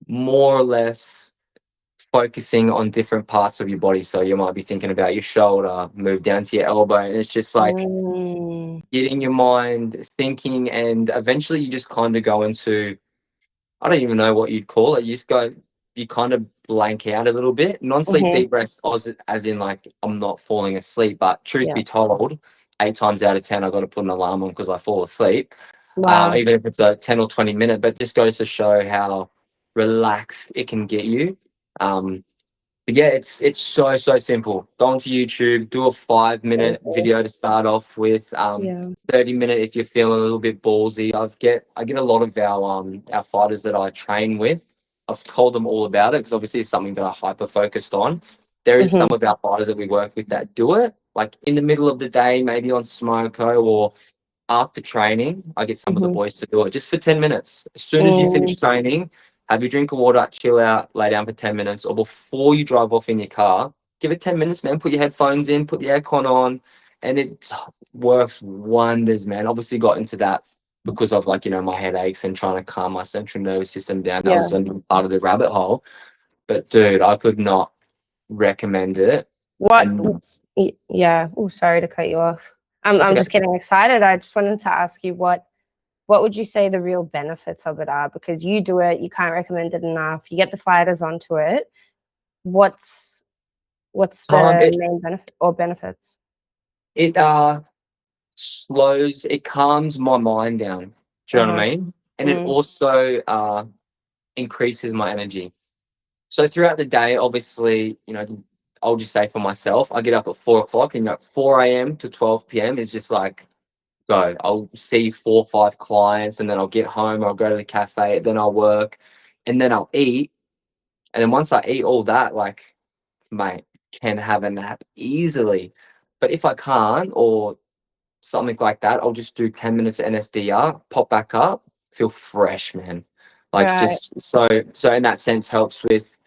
more or less focusing on different parts of your body. So you might be thinking about your shoulder, move down to your elbow, and it's just like Mm, getting your mind thinking, and eventually you just kind of go into, I don't even know what you'd call it. You kind of blank out a little bit. Non-sleep mhm, deep rest, as in like I'm not falling asleep. But truth yeah. be told, 8 times out of 10, I've got to put an alarm on because I fall asleep. Wow. Even if it's a 10 or 20 minute, but just goes to show how relaxed it can get you. Um, but yeah, it's so simple. Go onto YouTube, do a 5 minute Mhm, video to start off with. yeah. 30 minute if you're feeling a little bit ballsy. I get a lot of our fighters that I train with. I've told them all about it because obviously it's something that I hyper focused on. There is some Mhm, of our fighters that we work with that do it like in the middle of the day, maybe on Smoko, or after training, I get some of the mhm, boys to do it just for 10 minutes. As soon as you mm, finish training, have your drink of water, chill out, lay down for 10 minutes, or before you drive off in your car, give it 10 minutes, man. Put your headphones in, put the aircon on, and it works wonders, man. Obviously, got into that because of like, my headaches and trying to calm my central nervous system down. That yeah. was another part of the rabbit hole. But dude, I could not recommend it. What And yeah. Oh, sorry to cut you off. that's I'm okay. just getting excited. I just wanted to ask you, what would you say the real benefits of it are? Because you do it, you can't recommend it enough. You get the fighters onto it. What's what's Um, the it main benefit or benefits? it it calms my mind down. Do you know what Uh-huh. I mean? And it Mm, also increases my energy. So throughout the day, obviously, I'll just say for myself, I get up at 4 o'clock, and 4 a.m. to 12 p.m. is just like go. I'll see 4 or 5 clients, and then I'll get home, I'll go to the cafe, then I'll work, and then I'll eat. And then once I eat all that, like, mate, can have a nap easily. But if I can't, or something like that, I'll just do 10 minutes of NSDR, pop back up, feel fresh, man. Like Right. just so in that sense helps with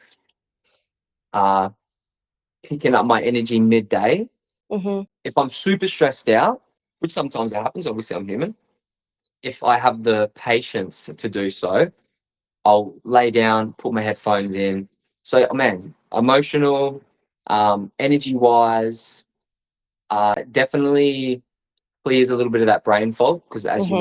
picking up my energy midday. Mm-hmm. If I'm super stressed out, which sometimes happens, obviously I'm human. If I have the patience to do so, I'll lay down, put my headphones in. So, man, emotional, energy wise, definitely clears a little bit of that brain fog because, as Mm-hmm.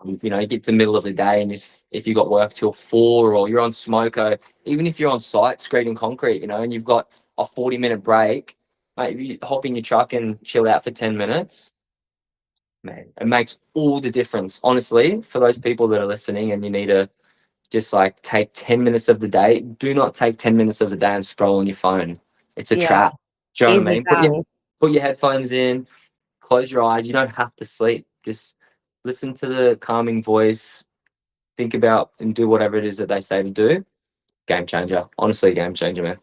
you get to the middle of the day, and if you got work till 4 or you're on smoko, even if you're on site screeding concrete, and you've got a 40-minute break, mate, if you hop in your truck and chill out for 10 minutes, man, it makes all the difference. Honestly, for those people that are listening and you need to just like take 10 minutes of the day, do not take 10 minutes of the day and scroll on your phone. It's a Yeah. trap. Do you know what I Easy mean? done. Put your headphones in, close your eyes. You don't have to sleep. Just listen to the calming voice, think about and do whatever it is that they say to do. Game changer. Honestly, game changer, man.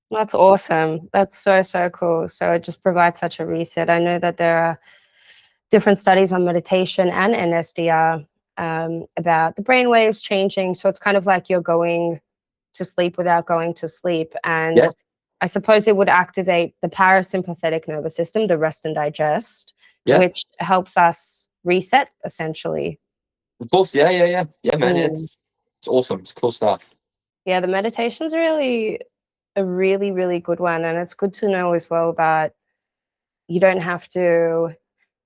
That's awesome. That's so, so cool. So it just provides such a reset. I know that there are different studies on meditation and NSDR about the brain waves changing. So it's kind of like you're going to sleep without going to sleep. And Yeah, I suppose it would activate the parasympathetic nervous system, the rest and digest, yeah. which helps us reset essentially. Of course, yeah, man. Mm. It's awesome. It's cool stuff. Yeah, the meditation's really a really, really good one. And it's good to know as well that you don't have to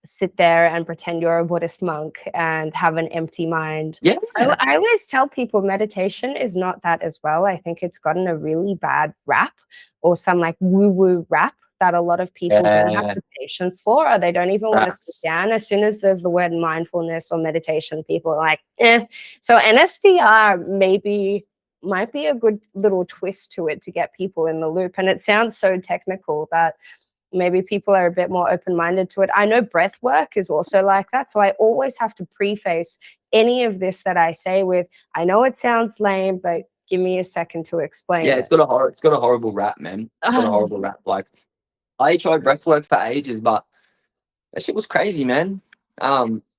sit there and pretend you're a Buddhist monk and have an empty mind. Yeah, I always tell people meditation is not that as well. I think it's gotten a really bad rap or some like woo-woo rap that a lot of people don't have yeah. the patience for, or they don't even want to sit That's down. As soon as there's the word mindfulness or meditation, people are like, eh. So NSDR might be a good little twist to it to get people in the loop. And it sounds so technical that maybe people are a bit more open-minded to it. I know breath work is also like that. So I always have to preface any of this that I say with, I know it sounds lame, but give me a second to explain yeah. it. It's got a horrible rap, man. It's got a Oh, horrible rap. Like I tried breathwork for ages, but that shit was crazy, man.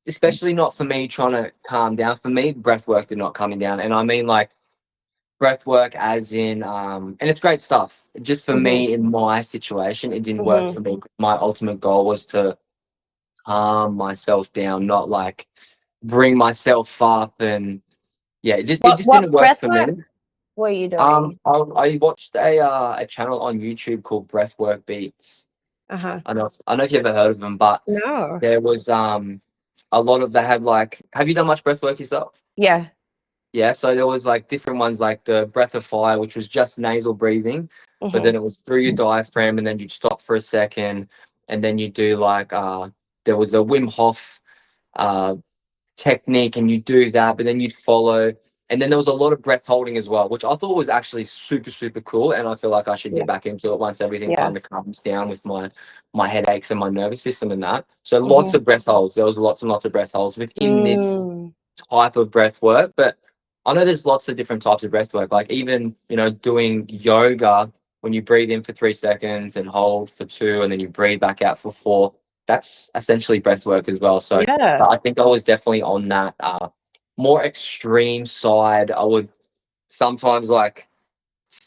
Especially not for me trying to calm down. For me, breathwork did not calm me down, and I mean like breathwork as in and it's great stuff. Just for mhm, me in my situation, it didn't work mhm. for me. My ultimate goal was to calm myself down, not like bring myself up, and yeah, it just What didn't work breath for work me. were you doing? I watched a channel on YouTube called Breathwork Beats. Uh-huh. I don't know if you ever heard of them, but No. there was a lot of they had like, have you done much breath work yourself? Yeah. Yeah, so there was like different ones like the breath of fire, which was just nasal breathing, but Mhm. then it was through your diaphragm and then you'd stop for a second and then you do like there was a Wim Hof uh technique and you do that, but then you'd follow. And then there was a lot of breath holding as well, which I thought was actually super, super cool. And I feel like I should Yeah. get back into it once everything Yeah. kind of calms down with my headaches and my nervous system and that. So lots Mhm. of breath holds. There was lots and lots of breath holds within this Mm. type of breath work. But I know there's lots of different types of breath work. Like even, doing yoga when you breathe in for 3 seconds and hold for two and then you breathe back out for four. That's essentially breath work as well. So Yeah. I think I was definitely on that more extreme side. I would sometimes like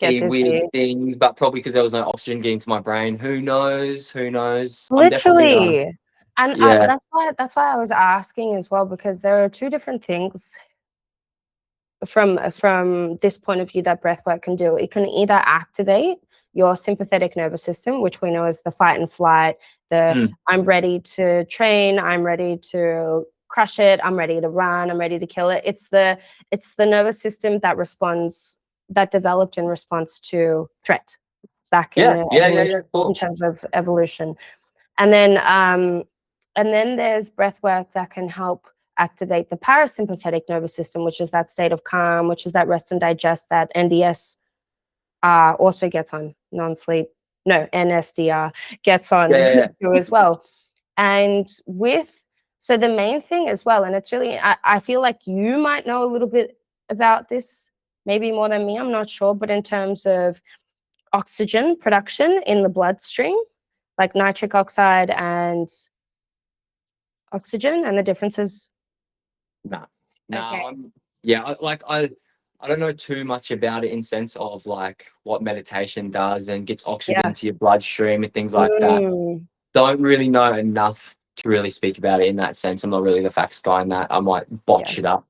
Get see weird dizzy. things, but probably because there was no oxygen getting to my brain. Who knows? Who knows? I'm definitely Literally. And yeah, that's why I was asking as well, because there are two different things from this point of view that breathwork can do. It can either activate your sympathetic nervous system, which we know is the fight and flight, the mm, I'm ready to train, I'm ready to crush it, I'm ready to run, I'm ready to kill it. It's the nervous system that developed in response to threat back in yeah, the yeah, yeah, evolution, yeah, of in course. terms of evolution. And then there's breath work that can help activate the parasympathetic nervous system, which is that state of calm, which is that rest and digest that NDS also gets on non-sleep. No, NSDR gets Yeah, on yeah, yeah. too as well. And so the main thing as well, and it's really, I feel like you might know a little bit about this, maybe more than me, I'm not sure, but in terms of oxygen production in the bloodstream, like nitric oxide and oxygen and the differences? No, Okay. I don't know too much about it in sense of like what meditation does and gets oxygen Yeah. to your bloodstream and things like that. Don't really know enough to really speak about it in that sense. I'm not really the facts guy in that. I might botch it up.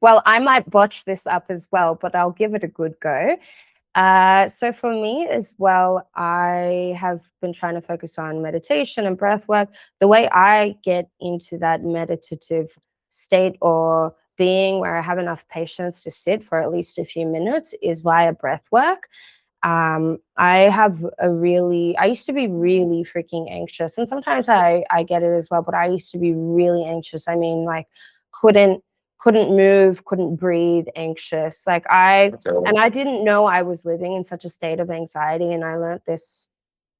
Well, I might botch this up as well, but I'll give it a good go. So for me as well, I have been trying to focus on meditation and breath work. The way I get into that meditative state or being where I have enough patience to sit for at least a few minutes is via breath work. I used to be really freaking anxious, and sometimes I get it as well, but I used to be really anxious. I mean, like couldn't move, couldn't breathe, anxious. And I didn't know I was living in such a state of anxiety, and I learned this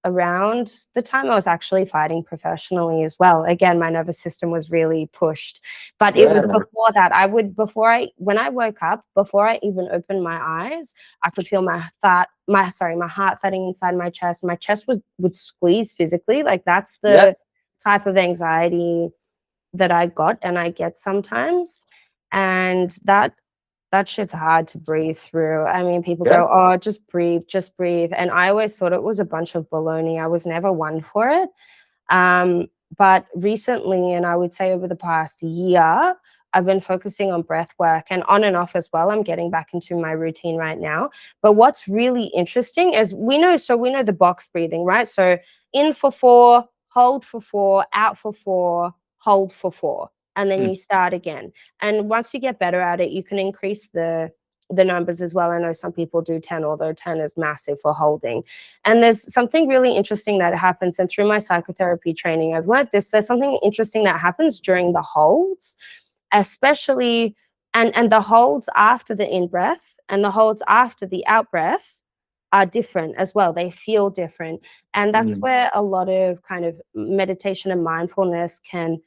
around the time I was actually fighting professionally as well. Again, my nervous system was really pushed, but it was before that. When I woke up, before I even opened my eyes, I could feel my heart thudding inside my chest. My chest would squeeze physically. Like that's the type of anxiety that I got and I get sometimes. And that shit's hard to breathe through. I mean, people go, oh, just breathe. And I always thought it was a bunch of baloney. I was never one for it. But recently, and I would say over the past year, I've been focusing on breath work and on and off as well. I'm getting back into my routine right now. But what's really interesting is we know the box breathing, right? So in for 4, hold for 4, out for 4, hold for 4. And then you start again. And once you get better at it, you can increase the numbers as well. I know some people do 10, although 10 is massive for holding. And there's something really interesting that happens. And through my psychotherapy training, I've learned this. There's something interesting that happens during the holds, especially, and the holds after the in-breath and the holds after the out-breath are different as well. They feel different. And that's where a lot of kind of meditation and mindfulness can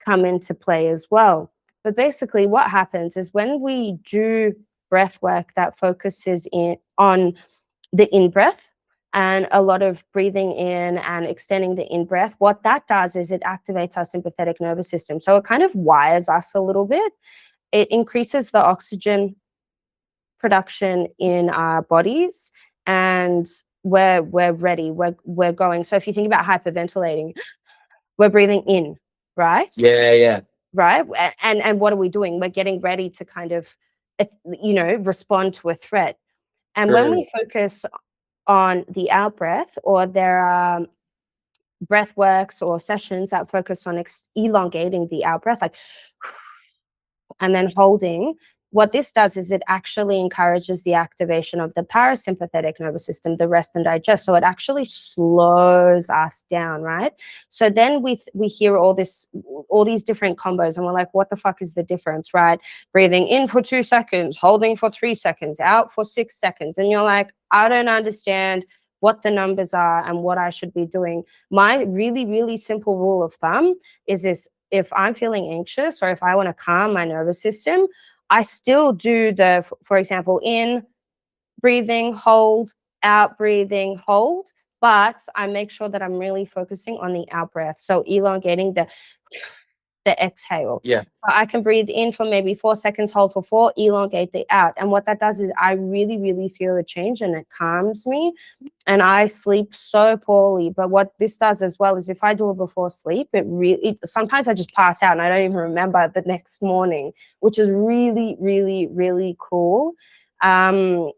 come into play as well. But basically what happens is when we do breath work that focuses on the in-breath and a lot of breathing in and extending the in-breath, what that does is it activates our sympathetic nervous system. So it kind of wires us a little bit. It increases the oxygen production in our bodies and we're ready. We're going. So if you think about hyperventilating, we're breathing in, right? Yeah. Right. And what are we doing? We're getting ready to kind of, respond to a threat. And when we focus on the out breath, or there are breath works or sessions that focus on elongating the out breath, like, and then holding, what this does is it actually encourages the activation of the parasympathetic nervous system, the rest and digest. So it actually slows us down, right? So then we hear all these different combos and we're like, what the fuck is the difference, right? Breathing in for 2 seconds, holding for 3 seconds, out for 6 seconds. And you're like, I don't understand what the numbers are and what I should be doing. My really, really simple rule of thumb is this: if I'm feeling anxious or if I want to calm my nervous system, I still do for example, in breathing, hold, out breathing, hold, but I make sure that I'm really focusing on the out breath. So elongating the exhale. Yeah. So I can breathe in for maybe 4 seconds, hold for 4, elongate the out. And what that does is I really, really feel a change and it calms me. And I sleep so poorly. But what this does as well is if I do it before sleep, sometimes I just pass out and I don't even remember the next morning, which is really, really, really cool. And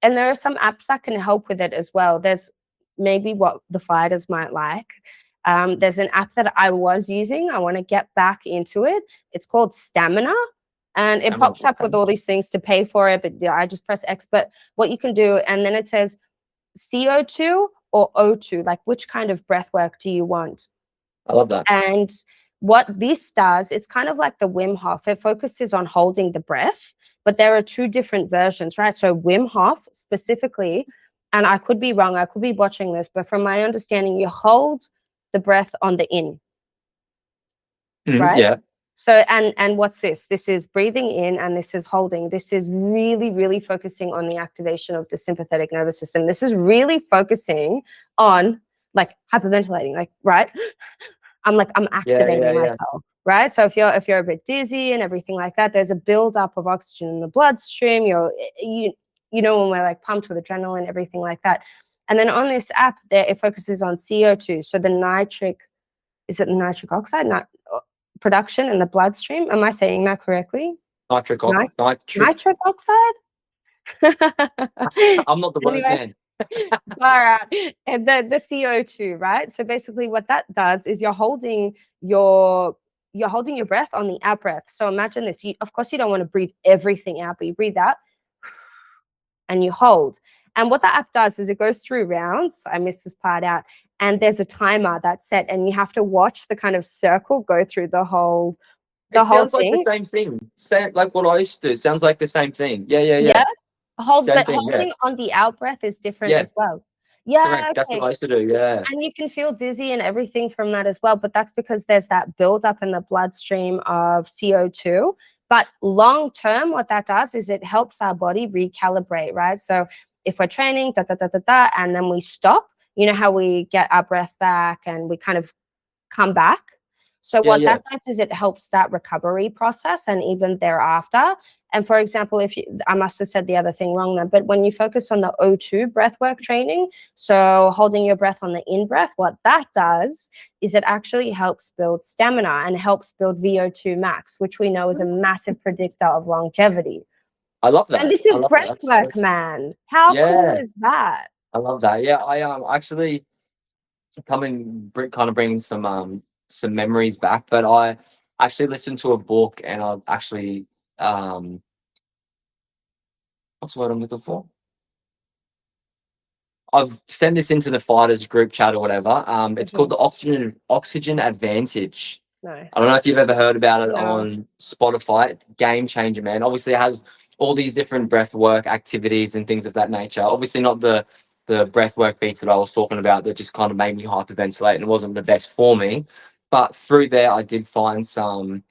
there are some apps that can help with it as well. There's maybe what the fighters might like. There's an app that I was using. I want to get back into it. It's called Stamina. And it pops up with all these things to pay for it. But yeah, I just press X. But what you can do, and then it says CO2 or O2, like which kind of breath work do you want? I love that. And what this does, it's kind of like the Wim Hof. It focuses on holding the breath, but there are 2 different versions, right? So Wim Hof specifically, and I could be wrong, I could be botching this, but from my understanding, you hold the breath on the in, right? Yeah. So, and what's this? This is breathing in and this is holding. This is really, really focusing on the activation of the sympathetic nervous system. This is really focusing on like hyperventilating, like, right? I'm Yeah, activating yeah, yeah. myself, right? So if you're a bit dizzy and everything like that, there's a buildup of oxygen in the bloodstream. You know, when we're like pumped with adrenaline, everything like that. And then on this app, there it focuses on CO2, so the nitric oxide, not production in the bloodstream. Am I saying that correctly? Nitric, Nitric oxide. I'm not the word Anyways, man. far out. And the CO2, right? So basically what that does is you're holding your breath on the out breath. So imagine this. Of course, you don't want to breathe everything out, but you breathe out and you hold. And what the app does is it goes through rounds. I missed this part out. And there's a timer that's set, and you have to watch the kind of circle go through the whole Sounds like the thing. same thing. Like what I used to do. Sounds like the same thing. Yeah, yeah, Yeah. yeah. Same But thing, yeah. holding on the out breath is different Yeah, as well. Yeah, correct. That's what okay. I used to do, yeah. And you can feel dizzy and everything from that as well, but that's because there's that buildup in the bloodstream of CO2. But long term, what that does is it helps our body recalibrate, right? So if we're training, and then we stop, you know how we get our breath back and we kind of come back. So Yeah, what yeah. that does is it helps that recovery process and even thereafter. And for example, I must have said the other thing wrong then, but when you focus on the O2 breathwork training, so holding your breath on the in breath, what that does is it actually helps build stamina and helps build VO2 max, which we know is a massive predictor of longevity. I love And that. this I is love that. breathwork, man. How cool Yeah, is that? I love that. Yeah, I actually kind of bringing some memories back, but I actually listened to a book and I actually what's the word I'm looking for? I've sent this into the fighters group chat or whatever. It's called the Oxygen Advantage. Nice. I don't know if you've ever heard about it No. on Spotify. Game changer, man. Obviously, it has all these different breath work activities and things of that nature. Obviously, not the breath work beats that I was talking about that just kind of made me hyperventilate and it wasn't the best for me. But through there, I did find some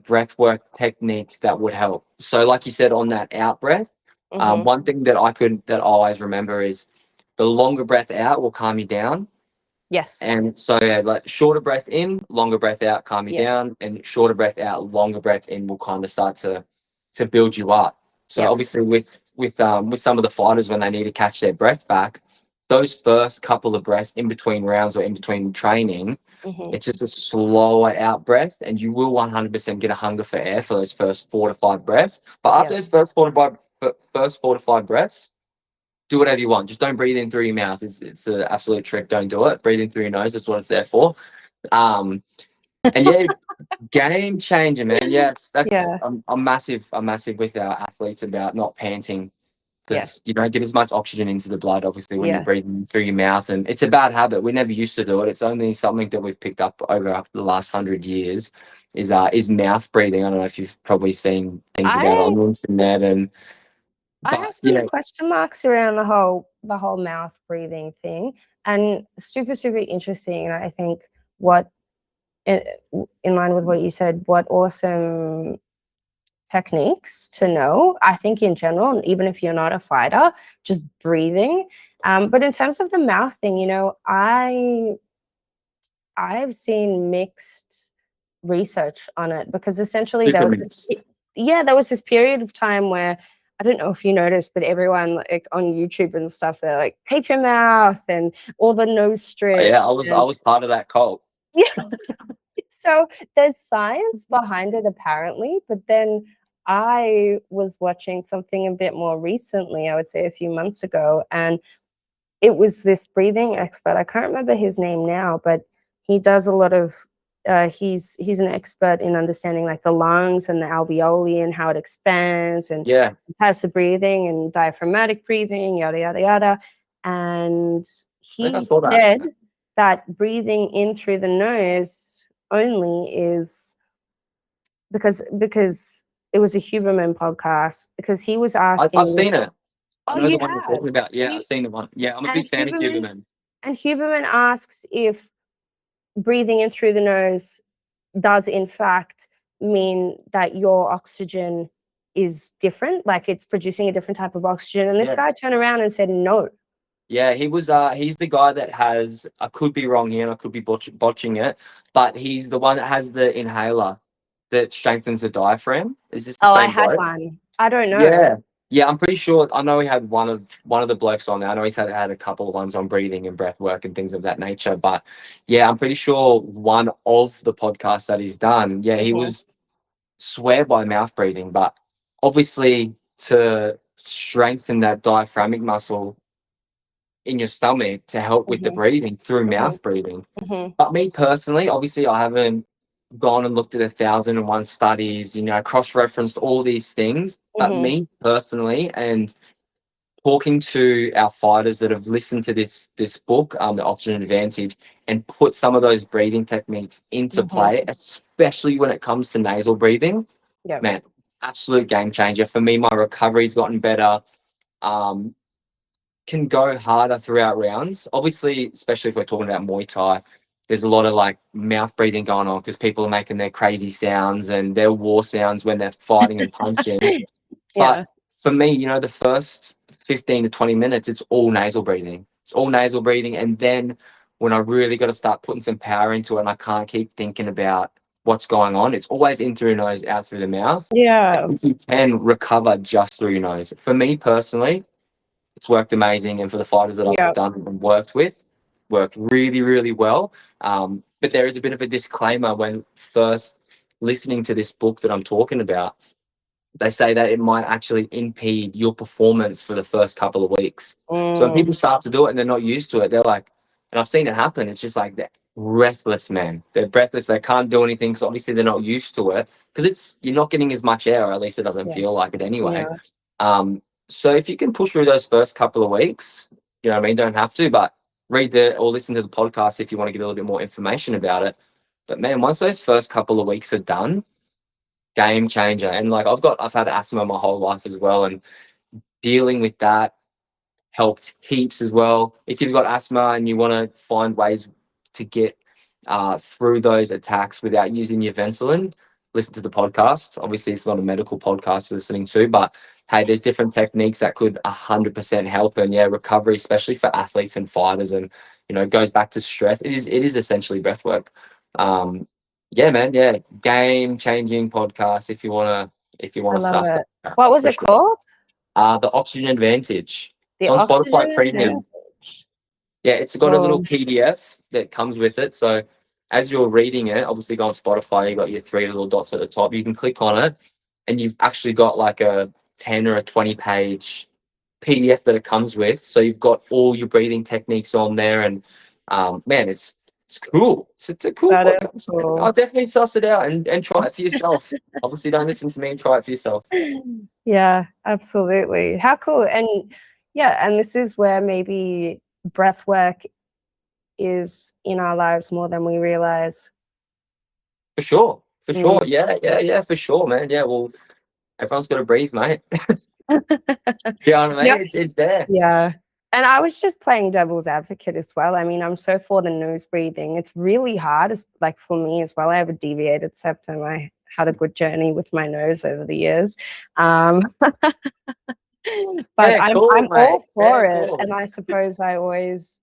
breath work techniques that would help. So, like you said, on that out breath, one thing that I always remember is the longer breath out will calm you down. Yes. And so, yeah, like shorter breath in, longer breath out, calm you down, and shorter breath out, longer breath in will kind of start to build you up. So obviously, with some of the fighters when they need to catch their breath back, those first couple of breaths in between rounds or in between training, it's just a slower out breath, and you will 100% get a hunger for air for those first 4 to 5 breaths. But after those first 4 to 5 breaths, do whatever you want. Just don't breathe in through your mouth. It's an absolute trick. Don't do it. Breathe in through your nose. That's what it's there for. And yeah, game changer, man. Yeah, I'm massive with our athletes about not panting because you don't get as much oxygen into the blood, obviously, when you're breathing through your mouth. And it's a bad habit. We never used to do it. It's only something that we've picked up over the last 100 years is mouth breathing. I don't know if you've probably seen things about it on the internet and. I have some question marks around the whole mouth breathing thing, and super interesting. And I think what in line with what you said, what awesome techniques to know. I think in general, even if you're not a fighter, just breathing. But in terms of the mouth thing, you know, I've seen mixed research on it because essentially there was this period of time where I don't know if you noticed, but everyone like on YouTube and stuff, they're like tape your mouth and all the nose strips. Yeah, I was part of that cult. Yeah. So there's science behind it apparently, but then I was watching something a bit more recently, I would say a few months ago, and it was this breathing expert. I can't remember his name now, but he does a lot of he's an expert in understanding like the lungs and the alveoli and how it expands and types of breathing and diaphragmatic breathing, yada yada yada. And he said that breathing in through the nose only is because it was a Huberman podcast, because he was asking. I've seen it. I know the one have? you're talking about. Yeah, I've seen the one. Yeah, I'm a big fan of Huberman. And Huberman asks if breathing in through the nose does in fact mean that your oxygen is different, like it's producing a different type of oxygen. And this guy turned around and said no. Yeah, he was. He's the guy that has. I could be wrong here, and I could be botching it, but he's the one that has the inhaler that strengthens the diaphragm. Is this the Oh, I same had bloke? one. I don't know. Yeah, yeah. I'm pretty sure. I know he had one of the blokes on there. I know he's had a couple of ones on breathing and breath work and things of that nature. But yeah, I'm pretty sure one of the podcasts that he's done. Yeah, he Hmm. was swear by mouth breathing, but obviously to strengthen that diaphragmatic muscle in your stomach to help with the Hmm. breathing through Hmm. mouth breathing. Hmm. But me personally, obviously, I haven't gone and looked at 1,001 studies, cross-referenced all these things. But Hmm. me personally, and talking to our fighters that have listened to this book, the Oxygen Advantage, and put some of those breathing techniques into Hmm. play, especially when it comes to nasal breathing, Yep. man, absolute game changer. For me, my recovery's gotten better. Um, can go harder throughout rounds. Obviously, especially if we're talking about Muay Thai, there's a lot of like mouth breathing going on because people are making their crazy sounds and their war sounds when they're fighting and punching. But Yeah. for me, the first 15 to 20 minutes, it's all nasal breathing. It's all nasal breathing. And then when I really got to start putting some power into it and I can't keep thinking about what's going on, it's always in through your nose, out through the mouth. Yeah. And you can recover just through your nose. For me personally, it's worked amazing. And for the fighters that I've Yeah. done and worked with, worked really, really well. But there is a bit of a disclaimer when first listening to this book that I'm talking about. They say that it might actually impede your performance for the first couple of weeks. So when Mm. people start to do it and they're not used to it, they're like, and I've seen it happen, it's just like they're breathless, man. They're breathless. They can't do anything. So obviously they're not used to it because you're not getting as much air, or at least it doesn't Yeah. feel like it anyway. Yeah. So if you can push through those first couple of weeks, you know what I mean? Don't have to, but or listen to the podcast if you want to get a little bit more information about it. But man, once those first couple of weeks are done, game changer. And like I've had asthma my whole life as well, and dealing with that helped heaps as well. If you've got asthma and you want to find ways to get through those attacks without using your Ventolin, listen to the podcast. Obviously, it's not a medical podcast listening to, but hey, there's different techniques that could 100% help. And yeah, recovery, especially for athletes and fighters, and it goes back to stress. It is essentially breath work. Yeah, man, yeah, game changing podcast. If you wanna I love suss that it. out, What was for it sure. called? The Oxygen Advantage. It's The on Oxygen Spotify Premium. Advantage. Yeah, it's got a little Cool. PDF that comes with it. So as you're reading it, obviously go on Spotify, you got your three little dots at the top. You can click on it and you've actually got like a 10 or a 20-page PDF that it comes with. So you've got all your breathing techniques on there. And man, it's cool. It's a cool That is podcast. Man. I'll cool. definitely suss it out and try it for yourself. Obviously, don't listen to me and try it for yourself. Yeah, absolutely. How cool. And yeah, and this is where maybe breath work is in our lives more than we realize. For sure. For sure. Mm. Yeah, yeah, yeah, for sure, man. Yeah, well, everyone's got to breathe, mate. You know what I No, mean? It's there. yeah. And I was just playing devil's advocate as well. I mean, I'm so for the nose breathing. It's really hard, it's like for me as well. I have a deviated septum. I had a good journey with my nose over the years. But Yeah, I'm cool, mate. all Yeah, for it. cool. And I suppose I always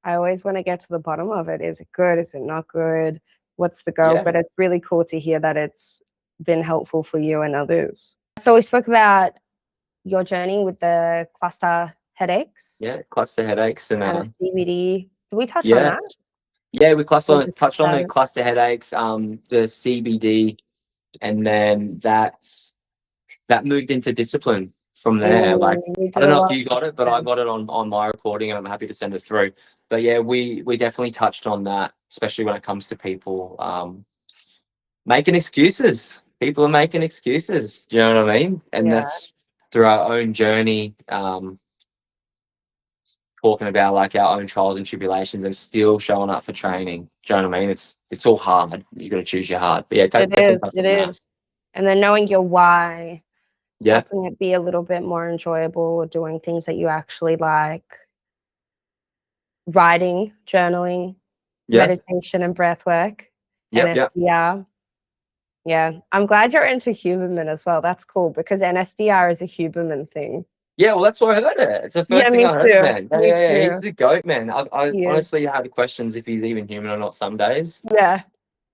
want to get to the bottom of it. Is it good? Is it not good? What's the goal? Yeah, But it's really cool to hear that it's been helpful for you and others. So we spoke about your journey with the cluster headaches yeah. Cluster headaches and and a CBD. Did we touch on yeah, that? yeah. We Or just touched on the started? cluster headaches, the CBD, and then that moved into discipline from there. Like We I did don't a know if lot. you got it, but I got it on my recording, and I'm happy to send it through. But yeah, we definitely touched on that, especially when it comes to people making excuses. People are making excuses. Do you know what I mean? And Yeah, that's through our own journey, talking about like our own trials and tribulations, and still showing up for training. Do you know what I mean? It's all hard. You got to choose your heart. But yeah, it definitely is. touch It on that. is. And then knowing your why, Yeah, helping it be a little bit more enjoyable, doing things that you actually like, writing, journaling, yeah, meditation and breath work, yep, yep. NSDR. Yeah, I'm glad you're into Huberman as well. That's cool because NSDR is a Huberman thing. Yeah, well, that's where I heard it. It's the Yeah, first thing me I heard, too. man. Yeah, Me yeah, yeah. He's too. the goat, man. I He is. honestly have questions if he's even human or not some days. Yeah.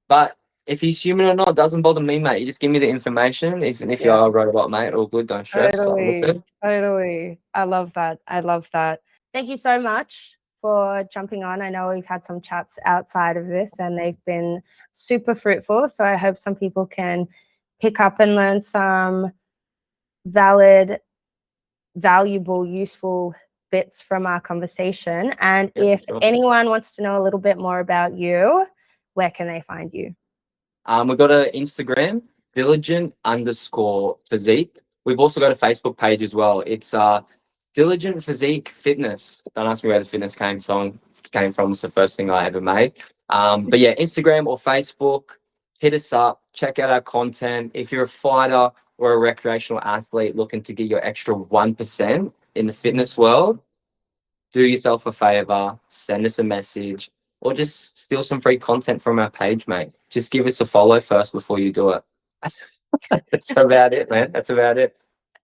But if he's human or not doesn't bother me, mate. You just give me the information. If you Yeah. are a robot, mate, all good. Don't stress. I'll Totally. listen. Totally. I love that. I love that. Thank you so much for jumping on. I know we've had some chats outside of this and they've been super fruitful. So I hope some people can pick up and learn some valid, valuable, useful bits from our conversation. And Yeah, if sure. anyone wants to know a little bit more about you, where can they find you? We've got an Instagram, diligent_physique. We've also got a Facebook page as well. It's Diligent Physique Fitness. Don't ask me where the fitness came from. It's the first thing I ever made. But yeah, Instagram or Facebook, hit us up, check out our content. If you're a fighter or a recreational athlete looking to get your extra 1% in the fitness world, do yourself a favor, send us a message, or just steal some free content from our page, mate. Just give us a follow first before you do it. That's about it, man. That's about it.